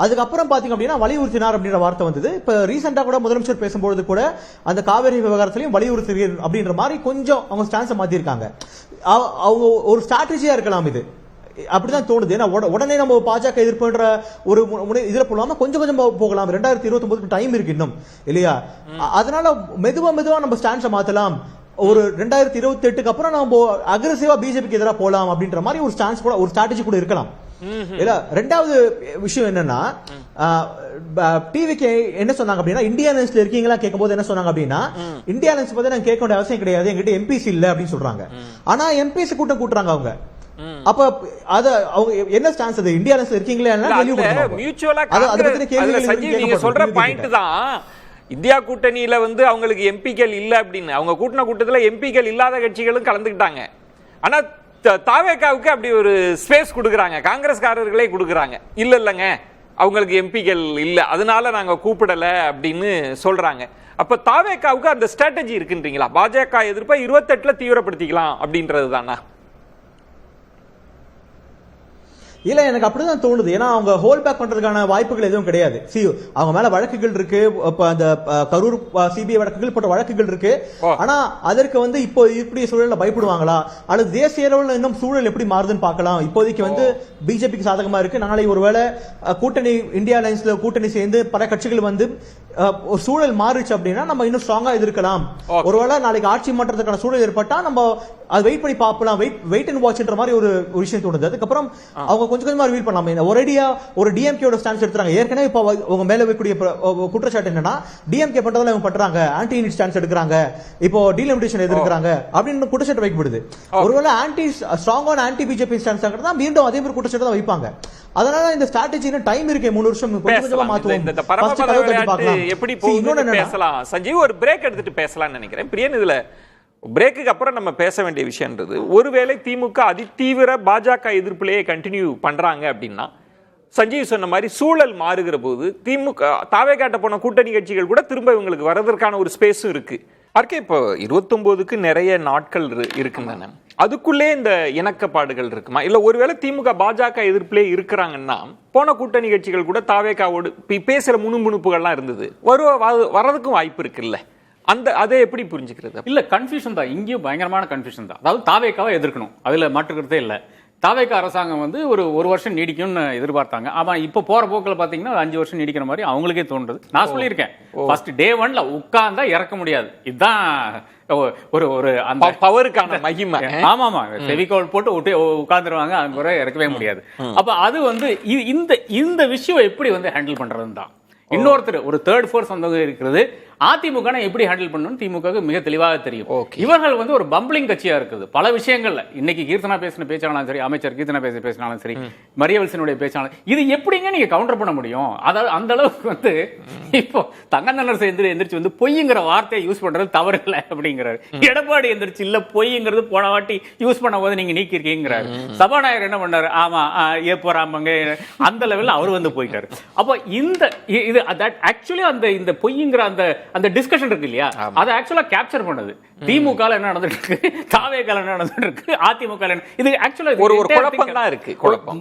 அதுக்கப்புறம் பாத்தீங்க அப்படின்னா வலியுறுத்தினார் அப்படின்ற வார்த்தை வந்தது. இப்ப ரீசெண்டா கூட முதலமைச்சர் பேசும்போது கூட அந்த காவேரி விவகாரத்திலையும் வலியுறுத்துறேன் அப்படின்ற மாதிரி கொஞ்சம் அவங்க ஸ்டான்ஸை மாத்திருக்காங்க. அவங்க ஒரு ஸ்ட்ராட்டஜியா இருக்கலாம் இது, அப்படிதான் தோணுது. ஏன்னா உடனே நம்ம பாஜக எதிர்ப்புன்ற ஒரு இதுல போலாம கொஞ்சம் போகலாம். 2029 டைம் இருக்கு இன்னும் இல்லையா? அதனால மெதுவா நம்ம ஸ்டாண்ட்ஸை மாத்தலாம். ஒரு 2028க்கு அப்புறம் நம்ம அக்ரெசிவா பிஜேபிக்கு எதிராக போலாம் அப்படின்ற மாதிரி ஒரு ஸ்டான்ஸ் கூட ஒரு ஸ்ட்ராட்டஜி கூட இருக்கலாம். இல்ல ரெண்டாவது விஷயம் என்னன்னா டிவிக்கு என்ன சொன்னாங்க அப்படின்னா இந்தியா அலையன்ஸ்ல இருக்கீங்களா கேட்கும்போது என்ன சொன்னாங்க அப்படின்னா இந்தியா அலையன்ஸ் பத்தி நாங்க கேட்க வேண்டிய அவசியம் கிடையாது, எங்கிட்ட எம்பிசி இல்ல அப்படின்னு சொல்றாங்க. ஆனா எம்பிசி கூட்டம் கூட்டுறாங்க அவங்க. அப்ப அத அவங்க என்ன ஸ்டான்ஸ் அது இந்தியா அலையன்ஸ்ல இருக்கீங்களா மியூச்சுவலா சஞ்சீவ் நீங்க சொல்ற பாயிண்ட் தான். இந்தியா கூட்டணியில வந்து அவங்களுக்கு எம்பிக்கள் இல்ல அப்படின்னு அவங்க கூட்டின கூட்டத்துல எம்பிக்கள் இல்லாத கட்சிகளும் கலந்துக்கிட்டாங்க. ஆனா தாவேகாவுக்கு அப்படி ஒரு ஸ்பேஸ் கொடுக்குறாங்க, காங்கிரஸ்காரர்களே கொடுக்குறாங்க. இல்லங்க அவங்களுக்கு எம்பிக்கள் இல்ல அதனால நாங்க கூப்பிடல அப்படின்னு சொல்றாங்க. அப்ப தாவேகாவுக்கு அந்த ஸ்ட்ராட்டஜி இருக்குன்றீங்களா? பாஜக எதிர்ப்பை 28ல தீவிரப்படுத்திக்கலாம் அப்படின்றது தானா? இல்ல எனக்கு அப்படிதான் தோணுது. ஏன்னா அவங்க ஹோல் பேக் பண்றதுக்கான வாய்ப்புகள் எதுவும் கிடையாது. அவங்க மேல வழக்குகள் இருக்கு, அந்த கரூர் சிபிஐ வழக்குகள் போட்ட வழக்குகள் இருக்கு. ஆனா அதற்கு வந்து இப்போ இப்படி சூழல்ல பயப்படுவாங்களா அல்லது தேசிய அளவில் இன்னும் சூழல் எப்படி மாறுதுன்னு பார்க்கலாம். இப்போதைக்கு வந்து பிஜேபிக்கு சாதகமா இருக்கு. நாளை ஒருவேளை கூட்டணி இந்தியா அலையன்ஸ்ல கூட்டணி சேர்ந்து பல கட்சிகள் வந்து ஒரு சூழல் மாறுச்சு அப்படின்னா நம்ம இன்னும் ஸ்ட்ராங்கா எதிர்க்கலாம். ஒருவேளை நாளைக்கு ஆட்சி மாற்றத்துக்கான சூழல் ஏற்பட்டா நம்ம அது வெயிட் பண்ணி பார்க்கலாம், வெயிட் அண்ட் வாட்ச்ன்ற மாதிரி ஒரு விஷயம் தோணுது. அதுக்கப்புறம் அவங்க கொஞ்சமா ரிவீல் பண்ணலாம். ஒரேடியா ஒரு டிஎம்கேயோட ஸ்டான்ஸ் எடுத்துறாங்க. ஏற்கனவே இப்போ அவங்க மேல வைக்கக்கூடிய குற்றச்சாட்டு என்னன்னா டிஎம்கே பண்றதுல அவங்க பண்றாங்க, ஆன்டி யூனிட் ஸ்டான்ஸ் எடுக்கிறாங்க, இப்போ டீலிமிட்டேஷன் எதிர்க்கிறாங்க அப்படின்னு குற்றச்சாட்டு வைக்கப்படுது. ஒருவேளை ஸ்ட்ராங்கான ஆன்டி பிஜேபி ஸ்டான்ஸ் தான் மீண்டும் அதே மாதிரி குற்றச்சாட்டு தான் வைப்பாங்க. அதனால இந்த ஸ்ட்ராட்டஜி டைம் இருக்கு, 3 வருஷம் கொஞ்சமா மாத்துவோம். எப்படி போகுதுன்னு பேசலாம். சஞ்சீவ் ஒரு பிரேக் எடுத்துட்டு பேசலாம்னு நினைக்கிறேன். பிரியன் இதுல பிரேக்குக்கு அப்புறம் நம்ம பேச வேண்டிய விஷயம்ன்றது, ஒருவேளை திமுக அதிதீவிர பாஜக எதிர்ப்பிலேயே கண்டினியூ பண்றாங்க அப்படின்னா சஞ்சீவ் சொன்ன மாதிரி சூழல் மாறுகிற போது திமுக தாவே காட்ட போன கூட்டணி கட்சிகள் கூட திரும்ப இவங்களுக்கு வரதற்கான ஒரு ஸ்பேஸும் இருக்கு. ஆர்கே இப்போ 29க்கு நிறைய நாட்கள் இருக்குன்னு அதுக்குள்ளே இந்த இணக்கப்பாடுகள் இருக்குமா? இல்ல ஒருவேளை திமுக பாஜக எதிர்ப்பிலே இருக்கிறாங்கன்னா போன கூட்டணி கட்சிகள் கூட தாவேகாவோடு பேசுற முணுமுணுப்புகள்லாம் இருந்தது, வரதுக்கும் வாய்ப்பு இருக்குல்ல? அதை எப்படி புரிஞ்சுக்கிறது? இல்ல கன்ஃபியூஷன் தான், இங்கேயும் பயங்கரமான கன்ஃபியூஷன் தான். அதாவது தாவேக்காவை எதிர்க்கணும், அதுல மாற்றுக்கிறதே இல்லை. தாவேக அரசாங்கம் வந்து ஒரு வருஷம் நீடிக்கும்னு எதிர்பார்த்தாங்க. ஆமா, இப்போ போற போக்கில் பாத்தீங்கன்னா 5 வருஷம் நீடிக்கிற மாதிரி அவங்களுக்கே தோன்றுது. நான் சொல்லியிருக்கேன், ஃபர்ஸ்ட் டே 1ல உட்கார்ந்தா இறக்க முடியாது. இதுதான் ஒரு அந்த பவருக்கான மகிமை. ஆமாமா, செவிகோல் போட்டு உட்கார்ந்துருவாங்க, அது முறை இறக்கவே முடியாது. அப்ப அது வந்து இந்த விஷயம் எப்படி வந்து ஹேண்டில் பண்றதுன்னு தான். இன்னொருத்தர் ஒரு தேர்ட் ஃபோர்ஸ் வந்து இருக்கிறது. அதிமுக எப்படி ஹேண்டில் பண்ணணும் திமுக மிக தெளிவாக தெரியும். இவர்கள் வந்து ஒரு பம்பிளிங் கட்சியா இருக்குது பல விஷயங்கள்ல. இன்னைக்கு கீர்த்தனா பேசின பேச்சாலும் சரி, அமைச்சர் கீர்த்தனா பேசினாலும் சரி, மரியவல்சனுடைய பேச்சாலும் இது எப்படிங்க நீங்க கவுண்டர் பண்ண முடியும்? அதாவது அந்த அளவுக்கு வந்து இப்போ தங்கந்தனர் எந்திரிச்சு வந்து பொய்ங்கிற வார்த்தையை யூஸ் பண்றது தவறு இல்லை அப்படிங்கிறாரு. எடப்பாடி எந்திரிச்சு இல்ல பொய்ங்கிறது போன வாட்டி யூஸ் பண்ண போது நீங்க நீக்கி இருக்கீங்கிறாரு. சபாநாயகர் என்ன பண்ணாரு? ஆமா ஏப்போறாமங்க அந்த லெவல்ல அவர் வந்து போயிட்டாரு. அப்போ இது ஆக்சுவலி இந்த பொய்ங்கிற அந்த டிஸ்கஷன் இருக்கு இல்லையா, அதை ஆக்சுவலா கேப்சர் பண்ணது திமுக என்ன நடந்துட்டு இருக்கு, தாவேக என்ன நடந்துட்டு இருக்கு, அதிமுக இது ஆக்சுவலா ஒரு குழப்பம் தான் இருக்கு.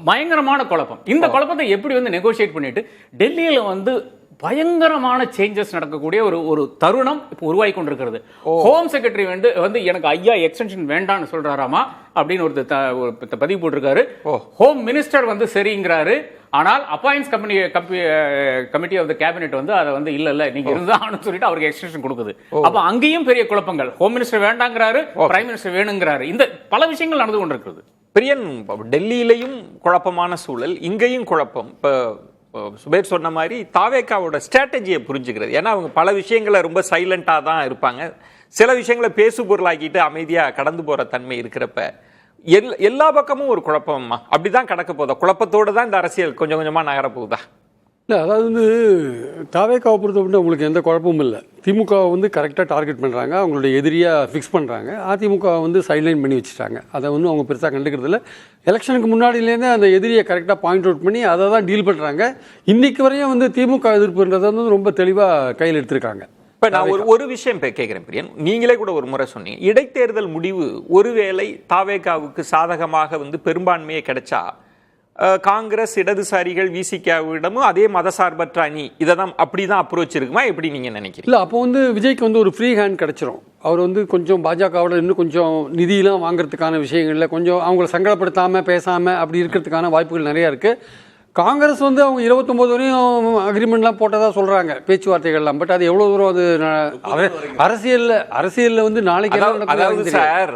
பயங்கரமான குழப்பம். இந்த குழப்பத்தை எப்படி வந்து நெகோசியேட் பண்ணிட்டு டெல்லியில வந்து பயங்கரமான சேஞ்சஸ் நடக்கக்கூடிய ஒரு தருணம் இப்போ உருவாகி கொண்டிருக்கிறது. ஹோம் செக்ரட்டரி வந்து எனக்கு ஐயா எக்ஸ்டென்ஷன் வேண்டாம்னு சொல்றாராமா அப்படின்னு ஒரு பதிவு போட்டிருக்காரு. ஹோம் மினிஸ்டர் வந்து சரிங்கிறாரு. ஆனால் appointments committee of the cabinet வந்து அதை வந்து இல்ல நீங்க இருந்தான்னு சொல்லிட்டு அவருக்கு எக்ஸ்டென்ஷன் கொடுக்குது. அப்ப அங்கேயும் பெரிய குழப்பங்கள். ஹோம் மினிஸ்டர் வேண்டாங்கிறாரு, பிரைம் மினிஸ்டர் வேணுங்கிறாரு. இந்த பல விஷயங்கள் நடந்து கொண்டிருக்கிறது. பிரியன், டெல்லியிலையும் குழப்பமான சூழல், இங்கேயும் குழப்பம். இப்ப சுபேர் சொன்ன மாதிரி தாவேக்காவோட ஸ்ட்ராட்டஜியை புரிஞ்சுக்கிறது. ஏன்னா அவங்க பல விஷயங்களை ரொம்ப சைலண்டா தான் இருப்பாங்க. சில விஷயங்களை பேசு பொருளாக்கிட்டு அமைதியா கடந்து போற தன்மை இருக்கிறப்ப எல்லா பக்கமும் ஒரு குழப்பமா அப்படிதான் கடக்க போதா? குழப்பத்தோடு தான் இந்த அரசியல் கொஞ்சம் கொஞ்சமா நகர போகுதா? இல்லை, அதாவது வந்து தாவேக்காவை பொறுத்தவரை உங்களுக்கு எந்த குழப்பமும் இல்லை. திமுகவை வந்து கரெக்டாக டார்கெட் பண்ணுறாங்க, அவங்களுடைய எதிரியாக ஃபிக்ஸ் பண்ணுறாங்க. அதிமுக வந்து சைட்லைன் பண்ணி வச்சுட்டாங்க. அதை வந்து அவங்க பெருசாக கண்டுக்கிறது இல்லை. எலெக்ஷனுக்கு முன்னாடியிலேருந்து அந்த எதிரியை கரெக்டாக பாயிண்ட் அவுட் பண்ணி அதை தான் டீல் பண்ணுறாங்க. இன்றைக்கு வரையும் வந்து திமுக எதிர்ப்புன்றதை வந்து ரொம்ப தெளிவாக கையில் எடுத்திருக்காங்க. இப்போ நான் ஒரு விஷயம் கேட்குறேன் பிரியன், நீங்களே கூட ஒரு முறை சொன்னீங்க, இடைத்தேர்தல் முடிவு ஒருவேளை தாவேக்காவுக்கு சாதகமாக வந்து பெரும்பான்மையே கிடைச்சா காங்கிரஸ், இடதுசாரிகள், விசிகாவிடமும் அதே மதசார்பற்ற அணி இதைதான் அப்படிதான் அப்ரோச் இருக்குமா? எப்படி நீங்க நினைக்கிறீங்க? இல்லை, அப்போ வந்து விஜய்க்கு வந்து ஒரு ஃப்ரீ ஹேண்ட் கிடைச்சிரும். அவர் வந்து கொஞ்சம் பாஜகவோட இன்னும் கொஞ்சம் நிதியெலாம் வாங்குறதுக்கான விஷயங்களில் கொஞ்சம் அவங்கள சங்கடப்படுத்தாமல் பேசாமல் அப்படி இருக்கிறதுக்கான வாய்ப்புகள் நிறையா இருக்குது. காங்கிரஸ் வந்து அவங்க 29 வரையும் அக்ரிமெண்ட்லாம் போட்டதாக சொல்கிறாங்க, பேச்சுவார்த்தைகள்லாம். பட் அது எவ்வளோ தூரம் அது அரசியலில் வந்து நாளைக்கு சார்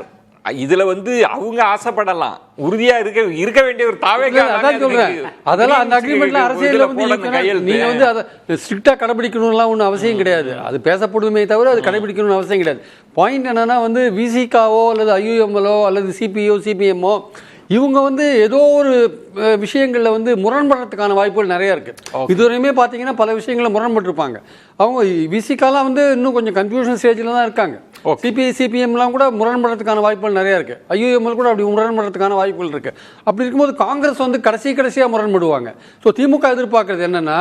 இதுல வந்து அவங்க ஆசைப்படலாம், உறுதியா இருக்க வேண்டிய ஒரு தாவேக்கா. அதான் சொல்றேன், அதெல்லாம் அந்த அக்ரிமெண்ட்ல அரசியல்ல வந்து நீங்க வந்து அதை ஸ்ட்ரிக்டா கடைபிடிக்கணும்லாம் ஒன்றும் அவசியம் கிடையாது. அது பேசப்படுமே தவிர அது கடைபிடிக்கணும்னு அவசியம் கிடையாது. பாயிண்ட் என்னன்னா வந்து விசிகாவோ அல்லது ஐயுஎம்எல்ஓ அல்லது சிபிஓ சிபிஎம்ஓ இவங்க வந்து ஏதோ ஒரு விஷயங்களில் வந்து முரண்படுறதுக்கான வாய்ப்புகள் நிறையா இருக்குது. இதுவரையுமே பார்த்தீங்கன்னா பல விஷயங்களில் முரண்பட்டுருப்பாங்க. அவங்க விசிகாலாம் வந்து இன்னும் கொஞ்சம் கன்ஃபியூஷன் ஸ்டேஜில் தான் இருக்காங்க. சிபிஐ சிபிஎம்லாம் கூட முரண்படுறதுக்கான வாய்ப்புகள் நிறையா இருக்குது. ஐயுஎம்எல் கூட அப்படி முரண்படுறதுக்கான வாய்ப்புகள் இருக்குது. அப்படி இருக்கும்போது காங்கிரஸ் வந்து கடைசியாக முரண்படுவாங்க. ஸோ திமுக எதிர்பார்க்கறது என்னென்னா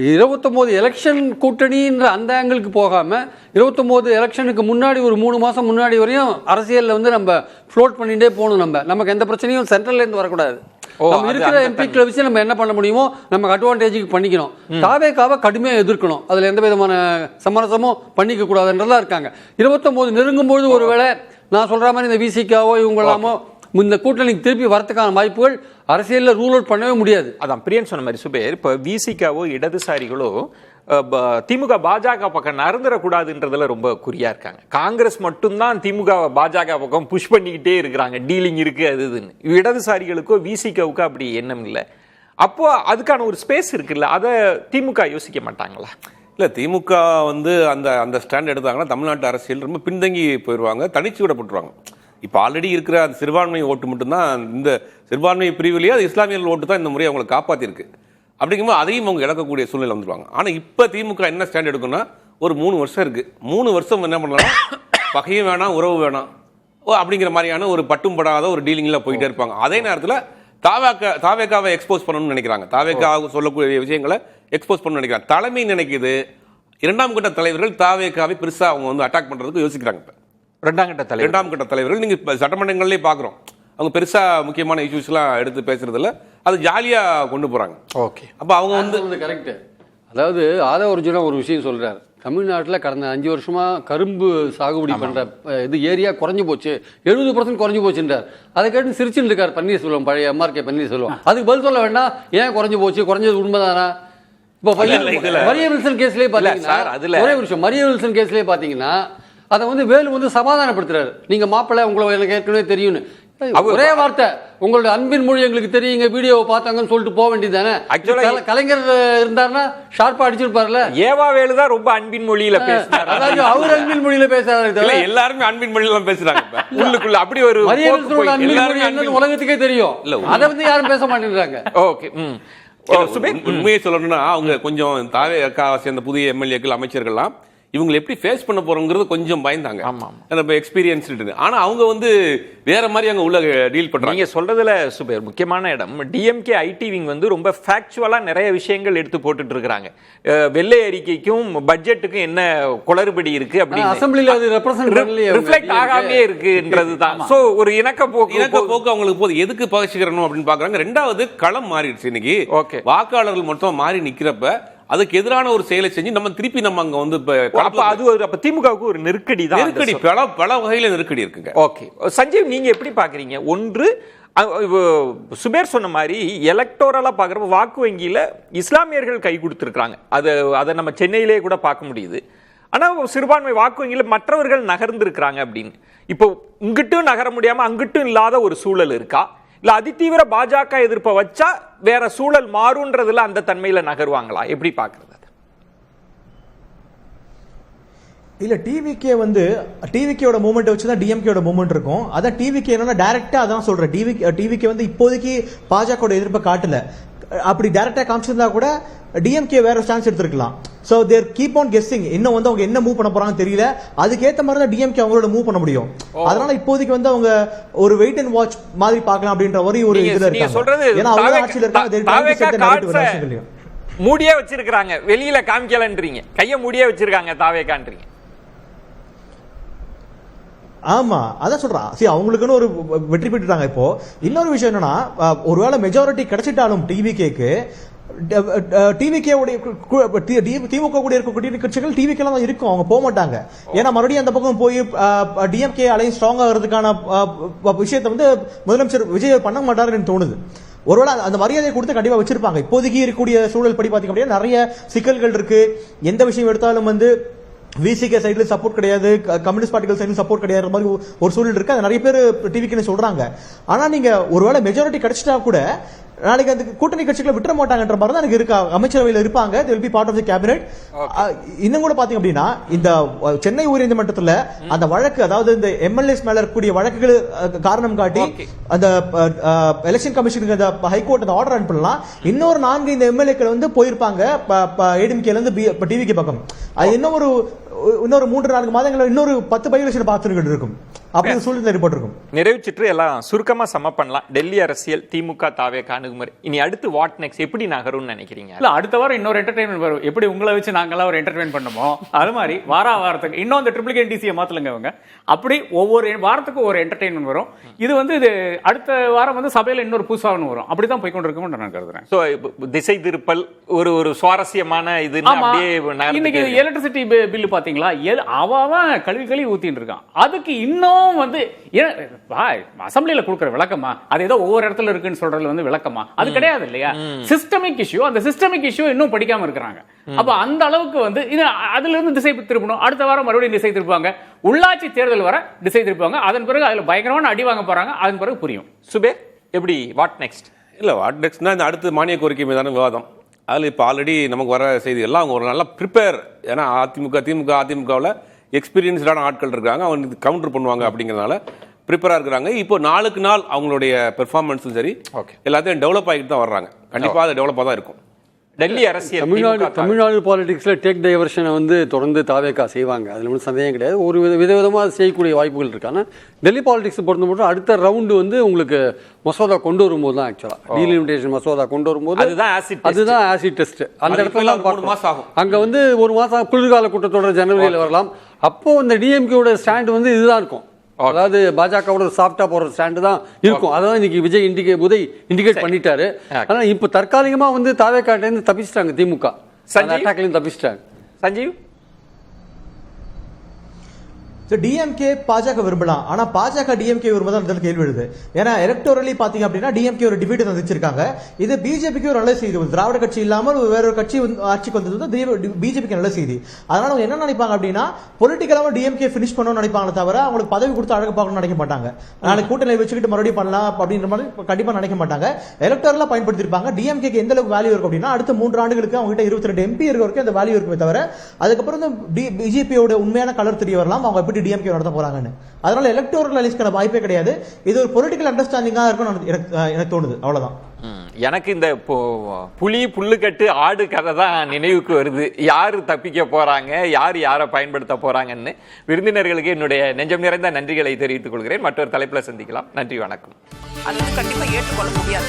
29 எலெக்ஷன் கூட்டணின்ற அந்த ஆங்கிளுக்கு போகாமல் 29 எலெக்ஷனுக்கு முன்னாடி ஒரு 3 மாதம் முன்னாடி வரையும் அரசியலில் வந்து நம்ம ஃப்ளோட் பண்ணிகிட்டே போகணும். நமக்கு எந்த பிரச்சனையும் சென்ட்ரல்லேருந்து வரக்கூடாது. நம்ம இருக்கிற எம்பிக்களை வச்சு நம்ம என்ன பண்ண முடியுமோ நமக்கு அட்வான்டேஜுக்கு பண்ணிக்கணும். தாவேக்காவை கடுமையாக எதிர்க்கணும், அதில் எந்த விதமான சமரசமும் பண்ணிக்க கூடாதுன்றதா இருக்காங்க. 29 நெருங்கும்போது ஒருவேளை நான் சொல்கிற மாதிரி இந்த விசிகாவோ இவங்களாமோ இந்த கூட்டணிக்கு திருப்பி வரதுக்கான வாய்ப்புகள் அரசியலில் ரூல் அவுட் பண்ணவே முடியாது. அதான் பிரியன் சொன்ன மாதிரி சுபேர், இப்போ விசிகாவோ இடதுசாரிகளோ திமுக பாஜக பக்கம் நகர்ந்துடக்கூடாதுன்றதுல ரொம்ப குறியா இருக்காங்க. காங்கிரஸ் மட்டும்தான் திமுக பாஜக பக்கம் புஷ் பண்ணிக்கிட்டே இருக்கிறாங்க, டீலிங் இருக்கு அது இதுன்னு. இடதுசாரிகளுக்கோ விசிகாவுக்கோ அப்படி எண்ணம் இல்லை. அப்போ அதுக்கான ஒரு ஸ்பேஸ் இருக்குல்ல, அதை திமுக யோசிக்க மாட்டாங்களா? இல்லை, திமுக வந்து அந்த ஸ்டாண்ட் எடுத்தாங்கன்னா தமிழ்நாட்டு அரசியல் ரொம்ப பின்தங்கி போயிடுவாங்க, தனிச்சு விடப்பட்டுருவாங்க. இப்போ ஆல்ரெடி இருக்கிற அந்த சிறுபான்மை ஓட்டு மட்டும்தான், இந்த சிறுபான்மை பிரிவிலேயே அது இஸ்லாமியர்கள் ஓட்டு தான் இந்த முறை அவங்களை காப்பாற்றிருக்கு. அப்படிங்கும்போது அதையும் அவங்க இழக்கக்கூடிய சூழ்நிலை வந்துடுவாங்க. ஆனால் இப்போ திமுக என்ன ஸ்டாண்ட் எடுக்குன்னா, ஒரு 3 வருஷம் இருக்குது, 3 வருஷம் என்ன பண்ணலாம், பகையும் வேணாம் உறவு வேணாம் அப்படிங்கிற மாதிரியான ஒரு பட்டும் படாத ஒரு டீலிங்கில் போயிட்டே இருப்பாங்க. அதே நேரத்தில் தாவேக்காவை எக்ஸ்போஸ் பண்ணணும்னு நினைக்கிறாங்க. தாவேக்காவை சொல்லக்கூடிய விஷயங்களை எக்ஸ்போஸ் பண்ணணும்னு நினைக்கிறாங்க. தலைமை நினைக்குது 2ஆம் கட்ட தலைவர்கள் தாவேக்காவை பெருசாக அவங்க வந்து அட்டாக் பண்ணுறதுக்கு யோசிக்கிறாங்க. இப்போ 2ஆம் கட்ட தலைவர்கள் நீங்கள் சட்டமன்றங்கள்லேயே பார்க்குறோம், அவங்க பெருசாக முக்கியமான இஷ்யூஸ்லாம் எடுத்து பேசுறதில்ல, அது ஜாலியாக கொண்டு போகிறாங்க. ஓகே, அப்போ அவங்க வந்து கரெக்டு. அதாவது ஆதவ அர்ஜுனா ஒரு விஷயம் சொல்கிறார், தமிழ்நாட்டில் கடந்த 5 வருஷமா கரும்பு சாகுபடி பண்ற இது ஏரியா குறைஞ்சு போச்சு, 70% குறைஞ்சு போச்சுன்றார். அதை கேட்டு சிரிச்சுட்டு இருக்கார் பன்னீர்செல்வம், பழைய MRK பன்னீர்செல்வம். அதுக்கு பதில் சொல்ல வேண்டாம், ஏன் குறைஞ்சு போச்சு, குறைஞ்சது உண்மைதானா? இப்போ மரிய வில்சன் கேஸ்லேயே பார்த்தீங்கன்னா, ஒரே விஷயம், மரிய வில்சன் கேஸ்லேயே பார்த்தீங்கன்னா அதை வந்து வேலு வந்து சமாதானப்படுத்துறாரு. நீங்க மாப்பிள்ளை, உங்களை எனக்கு ஏற்கனவே தெரியும்னு ஒரே வார்த்தை, உங்களோட அன்பின் மொழி எங்களுக்கு தெரியுங்க, வீடியோவை பார்த்தாங்கன்னு சொல்லிட்டு போக வேண்டியதானே. கலைஞர் இருந்தாருன்னா ஷார்ப்பா அடிச்சிருப்பாருல. ஏவா வேலு தான் ரொம்ப அன்பின் மொழியில பேசுறாரு. அதாவது அவர் அன்பின் மொழியில பேசுறாரு, எல்லாருமே அன்பின் மொழியில பேசுறாங்க. உள்ளுக்குள்ள அப்படி ஒரு அன்பின் மொழி என்னன்னு உலகத்துக்கே தெரியும். அதை வந்து யாரும் பேச மாட்டேங்கிறாங்க. ஓகே. உண்மையை சொல்லணும்னா அவங்க கொஞ்சம் தாவே சேர்ந்த புதிய எம்எல்ஏக்கள் அமைச்சர்கள்லாம் இவங்களை எப்படி ஃபேஸ் பண்ண போறோங்கிறது கொஞ்சம் பயந்தாங்க. எக்ஸ்பீரியன்ஸ்டு. ஆனா அவங்க வந்து வேற மாதிரி அங்க உள்ள டீல் பண்றாங்க. நீங்க சொல்றதுல சுபேர் முக்கியமான இடம், டிஎம்கே ஐடி விங் வந்து ரொம்ப ஃபேக்சுவலா நிறைய விஷயங்கள் எடுத்து போட்டுட்டு இருக்காங்க. வெள்ளை அறிக்கைக்கும் பட்ஜெட்டுக்கும் என்ன குளறுபடி இருக்கு அப்படின்னு அசெம்பிளில அது ரிஃப்ளெக்ட் ஆகாமே இருக்குன்றதுதான். சோ ஒரு இணக்க போக்கு அவங்களுக்கு போது எதுக்கு பகிர்ச்சிக்கிறணும் அப்படின்னு பாக்குறாங்க. ரெண்டாவது களம் மாறிடுச்சு இன்னைக்கு. ஓகே, வாக்காளர்கள் மட்டும் மாறி நிக்கிறப்ப அதுக்கு எதிரான ஒரு செயலை செஞ்சு நம்ம அங்க வந்து அப்ப திமுகவுக்கு ஒரு நெருக்கடி தான். நெருக்கடி பல வகையில நெருக்கடி இருக்குங்க. ஓகே சஞ்சீவ், நீங்க எப்படி பாக்குறீங்க? ஒன்று, சுபேர் சொன்ன மாதிரி எலக்டோரலா பாக்குறப்ப வாக்கு வங்கியில இஸ்லாமியர்கள் கை கொடுத்திருக்காங்க. அதை நம்ம சென்னையிலே கூட பார்க்க முடியுது. ஆனா சிறுபான்மை வாக்கு வங்கியில மற்றவர்கள் நகர்ந்திருக்கிறாங்க அப்படின்னு. இப்போ இங்கிட்டும் நகர முடியாம அங்கிட்டும் இல்லாத ஒரு சூழல் இருக்கா? இல்ல அதிதீவிர பாஜக எதிர்ப்பை வச்சா வேற சூழல் மாறுன்றதுல அந்த தன்மையில நகருவாங்களா? எப்படி பாக்குறது? இல்ல டிவிகே வந்து டிவிகேயோட மூவ்மெண்ட் வச்சு தான் டிஎம்கேயோட மூவ்மெண்ட் இருக்கும். அதான் டிவிகே என்னன்னா டைரக்டா அதான் சொல்றேன், டிவிகே வந்து இப்போதைக்கு பாஜக எதிர்ப்பை காட்டல. அப்படி டைரக்டா காமிச்சிருந்தா கூட டிஎம்கே வேற ஸ்டான்ஸ் எடுத்திருக்கலாம். So they're keep on guessing. இன்னும் வந்து அவங்க என்ன மூவ் பண்ண போறாங்கன்னு தெரியல. அதுக்கேற்ற மாதிரி தான் டிஎம்கே அவங்களோட மூவ் பண்ண முடியும். அதனால இப்போதைக்கு வந்து அவங்க ஒரு வெயிட் அண்ட் வாட்ச் மாதிரி பார்க்கலாம் அப்படின்ற ஒரு இதுல இருக்காங்க. ஏன்னா அவங்க ஆட்சியில இருக்காங்க, மூடியே வச்சிருக்காங்க, வெளியில காமிக்கலன்றீங்க, கைய மூடியே வச்சிருக்காங்க தாவேகான்றீங்க. ஆமா அதான் சொல்றான். சரி, அவங்களுக்குன்னு ஒரு வெற்றி பெற்றுட்டாங்க. இப்போ இன்னொரு விஷயம் என்னன்னா, ஒருவேளை மெஜாரிட்டி கிடைச்சிட்டாலும் டிவிகேக்கு திமுக கூட இருக்கக்கூடிய கட்சிகள் டிவிகே தான் இருக்கும், அவங்க போக மாட்டாங்க. ஏன்னா மறுபடியும் அந்த பக்கம் போய் டிஎம்கே அலையன்ஸ் ஸ்ட்ராங் ஆகிறதுக்கான விஷயத்தை வந்து முதலமைச்சர் விஜய் பண்ண மாட்டாருன்னு தோணுது. ஒருவேளை அந்த மரியாதையை கொடுத்து கண்டிப்பா வச்சிருப்பாங்க. இப்போதைக்கு இருக்கக்கூடிய சூழல் படி பாத்தீங்க அப்படின்னா நிறைய சிக்கல்கள் இருக்கு. எந்த விஷயம் எடுத்தாலும் வந்து விசிகே சைடுல சப்போர்ட் கிடையாது, கம்யூனிஸ்ட் பார்ட்டிகள் சைடுல சப்போர்ட் கிடையாது மாதிரி ஒரு சூழல் இருக்கு. அது நிறைய பேர் டிவிக்கு சொல்றாங்க. ஆனா நீங்க ஒருவேளை மெஜாரிட்டி கிடைச்சிட்டா கூட நாளைக்கு அந்த கூட்டணி கட்சிகளை விட்டுற மாட்டாங்கன்ற மாதிரி தான் எனக்கு இருக்கு. அமைச்சரவையில் இருப்பாங்க, they will be part of the cabinet. இன்னும் கூட பாத்தீங்க அப்படின்னா இந்த சென்னை உயர்நீதிமன்றத்துல அந்த வழக்கு, அதாவது இந்த எம்எல்ஏஸ் மேல இருக்கக்கூடிய வழக்குகள் காரணம் காட்டி அந்த எலெக்ஷன் கமிஷனுக்கு அந்த ஹைகோர்ட் அந்த ஆர்டர் அனுப்பலாம். இன்னொரு 4 இந்த எம்எல்ஏக்கள் வந்து போயிருப்பாங்க ஏடிஎம்கேல இருந்து டிவிகே பக்கம். அது இன்னொரு 3-4 மாதங்கள் இன்னொரு 10 பை எலெக்ஷன் பார்த்துட்டு இருக்கும். அப்படி சூழ்நிலை ஏற்பட்டிருக்கும். நிறைவு சுற்று எல்லாம் சுருக்கமா சம பண்ணலாம். டெல்லி அரசியல், திமுக தாவேகா அணுகுமுறை, இனி அடுத்து வாட் நெக்ஸ்ட், எப்படி நகரும்னு நினைக்கிறீங்க? இல்ல அடுத்த வாரம் இன்னொரு என்டர்டைன்மெண்ட் வரும். எப்படி உங்களை வச்சு நாங்கெல்லாம் ஒரு என்டர்டைன் பண்ணுமோ அது மாதிரி வாரத்துக்கு இன்னும் அந்த ட்ரிபிள் கேடிசியை மாத்தலங்க அவங்க. அப்படி ஒவ்வொரு வாரத்துக்கும் ஒரு என்டர்டைன்மெண்ட் வரும். இது வந்து இது அடுத்த வாரம் வந்து சபையில இன்னொரு புதுசாக வரும். அப்படிதான் போய் கொண்டு இருக்கும்னு நான் கருதுறேன். சோ திசை திருப்பல் ஒரு சுவாரஸ்யமான இது. இன்னைக்கு எலக்ட்ரிசிட்டி பில் பாத்தீங்களா, அவன் கழுவி ஊத்தின்னு இருக்கான். அதுக்கு இன்னும் வந்து அசம்பிளியில கொடுக்கிற விளக்கமா, அது ஏதோ ஒவ்வொரு இடத்துல இருக்குன்னு சொல்றதுல வந்து விளக்கமா, அது கிடையாது இல்லையா? சிஸ்டமிக் இஷ்யூ, அந்த சிஸ்டமிக் இஷ்யூ இன்னும் படிக்காம இருக்கிறாங்க. அப்ப அந்த அளவுக்கு வந்து அதுல இருந்து திசை திருப்பணும். அடுத்த வாரம் மறுபடியும் திசை திருப்பாங்க. உள்ளாட்சி தேர்தல் வர திசை திருப்பாங்க. அதன் பிறகு அதுல பயங்கரமான அடி வாங்க போறாங்க. அதன் பிறகு புரியும். சுபே, எப்படி வாட் நெக்ஸ்ட்? இல்ல வாட் நெக்ஸ்ட்னா இந்த அடுத்த மானிய கோரிக்கை மீதான விவாதம். அதில் இப்போ ஆல்ரெடி நமக்கு வர செய்திகள்லாம் அவங்க ஒரு நல்லா ப்ரிப்பேர். ஏன்னா அதிமுகவில் எக்ஸ்பீரியன்ஸ்டான ஆட்கள் இருக்காங்க, அவங்க கவுண்டர் பண்ணுவாங்க அப்படிங்கிறதுனால ப்ரிப்பேராக இருக்கிறாங்க. இப்போ நாளுக்கு நாள் அவங்களுடைய பெர்ஃபார்மன்ஸும் சரி எல்லாத்தையும் டெவலப் ஆகிட்டு தான் வர்றாங்க. கண்டிப்பாக அது டெவலப்பாக தான் இருக்கும். டெல்லி அரசியல், தமிழ்நாடு பாலிடிக்ஸில் டேக் டைவர்ஷனை வந்து தொடர்ந்து தாவேகா செய்வாங்க, அதில் ஒன்றும் சந்தேகம் கிடையாது. ஒரு விதவிதமாக செய்யக்கூடிய வாய்ப்புகள் இருக்கு. ஆனால் டெல்லி பாலிடிக்ஸ் பொறுத்த மட்டும் அடுத்த ரவுண்டு வந்து உங்களுக்கு மசோதா கொண்டு வரும்போது தான், ஆக்சுவலாக டீலிமிட்டேஷன் மசோதா கொண்டு வரும்போது அதுதான் ஆசிட் டெஸ்ட். அந்த இடத்துல தான் 1 மாதம் ஆகும். அங்கே வந்து 1 மாதம் குளிர்கால கூட்டத்தொடர் ஜனவரியில் வரலாம். அப்போ இந்த டிஎம்கேயோட ஸ்டாண்ட் வந்து இதுதான் இருக்கும். அதாவது பாஜகவோட சாஃப்டா போற ஸ்டாண்ட் தான் இருக்கும். அதான் இன்னைக்கு விஜய் இண்டிகேட் பண்ணிட்டாரு. ஆனா இப்ப தற்காலிகமா வந்து தாவேகாட்ட இருந்து தப்பிச்சிட்டாங்க திமுக. அட்டாக்ல தப்பிச்சிட்டாங்க. சஞ்சீவ், டிஎம்கே பாஜக விரும்பலாம், ஆனா பாஜக டிஎம்கே விரும்பதான் கேள்வி எழுது. ஏன்னா எலக்டோரலி பாத்தீங்க அப்படின்னா டிஎம்கே ஒரு டிபேட் சந்திச்சிருக்காங்க. இது பிஜேபிக்கு ஒரு நல்ல செய்தி. திராவிட கட்சி இல்லாமல் வேற ஒரு கட்சி ஆட்சிக்கு வந்தது பிஜேபிக்கு நல்ல செய்தி. அதனால அவங்க என்ன நினைப்பாங்க அப்படின்னா பொலிட்டிக்கலாவும் டிஎம்கே பினிஷ் பண்ணணும்னு நினைப்பாங்க தவிர அவங்களுக்கு பதவி கொடுத்து அழகு பார்க்கணும்னு நினைக்க மாட்டாங்க. நாளைக்கு கூட்டணி வச்சுக்கிட்டு மறுபடியும் பண்ணலாம் அப்படின்ற மாதிரி கண்டிப்பா நினைக்க மாட்டாங்க. எலக்டோரலா பயன்படுத்திருப்பாங்க. டிஎம்கே எந்த அளவுக்கு வேல்யூ இருக்கும் அப்படின்னா அடுத்த 3 ஆண்டுகளுக்கு அவங்க கிட்ட 22 எம்பி இருக்க வரைக்கும் அந்த வேல்யூ இருக்குமே தவிர அதுக்கப்புறம் பிஜேபியோட உண்மையான கலர் தெரிய வரலாம் அவங்க எப்படி டிஎம்கே நடத்த போறாங்கன்னு. அதனால எலக்டோரல் அலைன்ஸ்க்கான வாய்ப்பே கிடையாது. இது ஒரு பொலிட்டிக்கல் அண்டர்ஸ்டாண்டிங்கா இருக்கும் எனக்கு தோணுது. அவ்வளவுதான். எனக்கு இந்த புலி புல்லுக்கட்டு ஆடு கதை தான் நினைவுக்கு வருது. யாரு தப்பிக்க போறாங்க, யாரை பயன்படுத்த போறாங்கன்னு விருந்தினர்களுக்கு என்னுடைய நெஞ்சம் நிறைந்த நன்றிகளை தெரிவித்துக் கொள்கிறேன். மற்றொரு தலைப்புல சந்திக்கலாம். நன்றி, வணக்கம். அது வந்து கண்டிப்பா ஏற்றுக்கொள்ள முடியாது.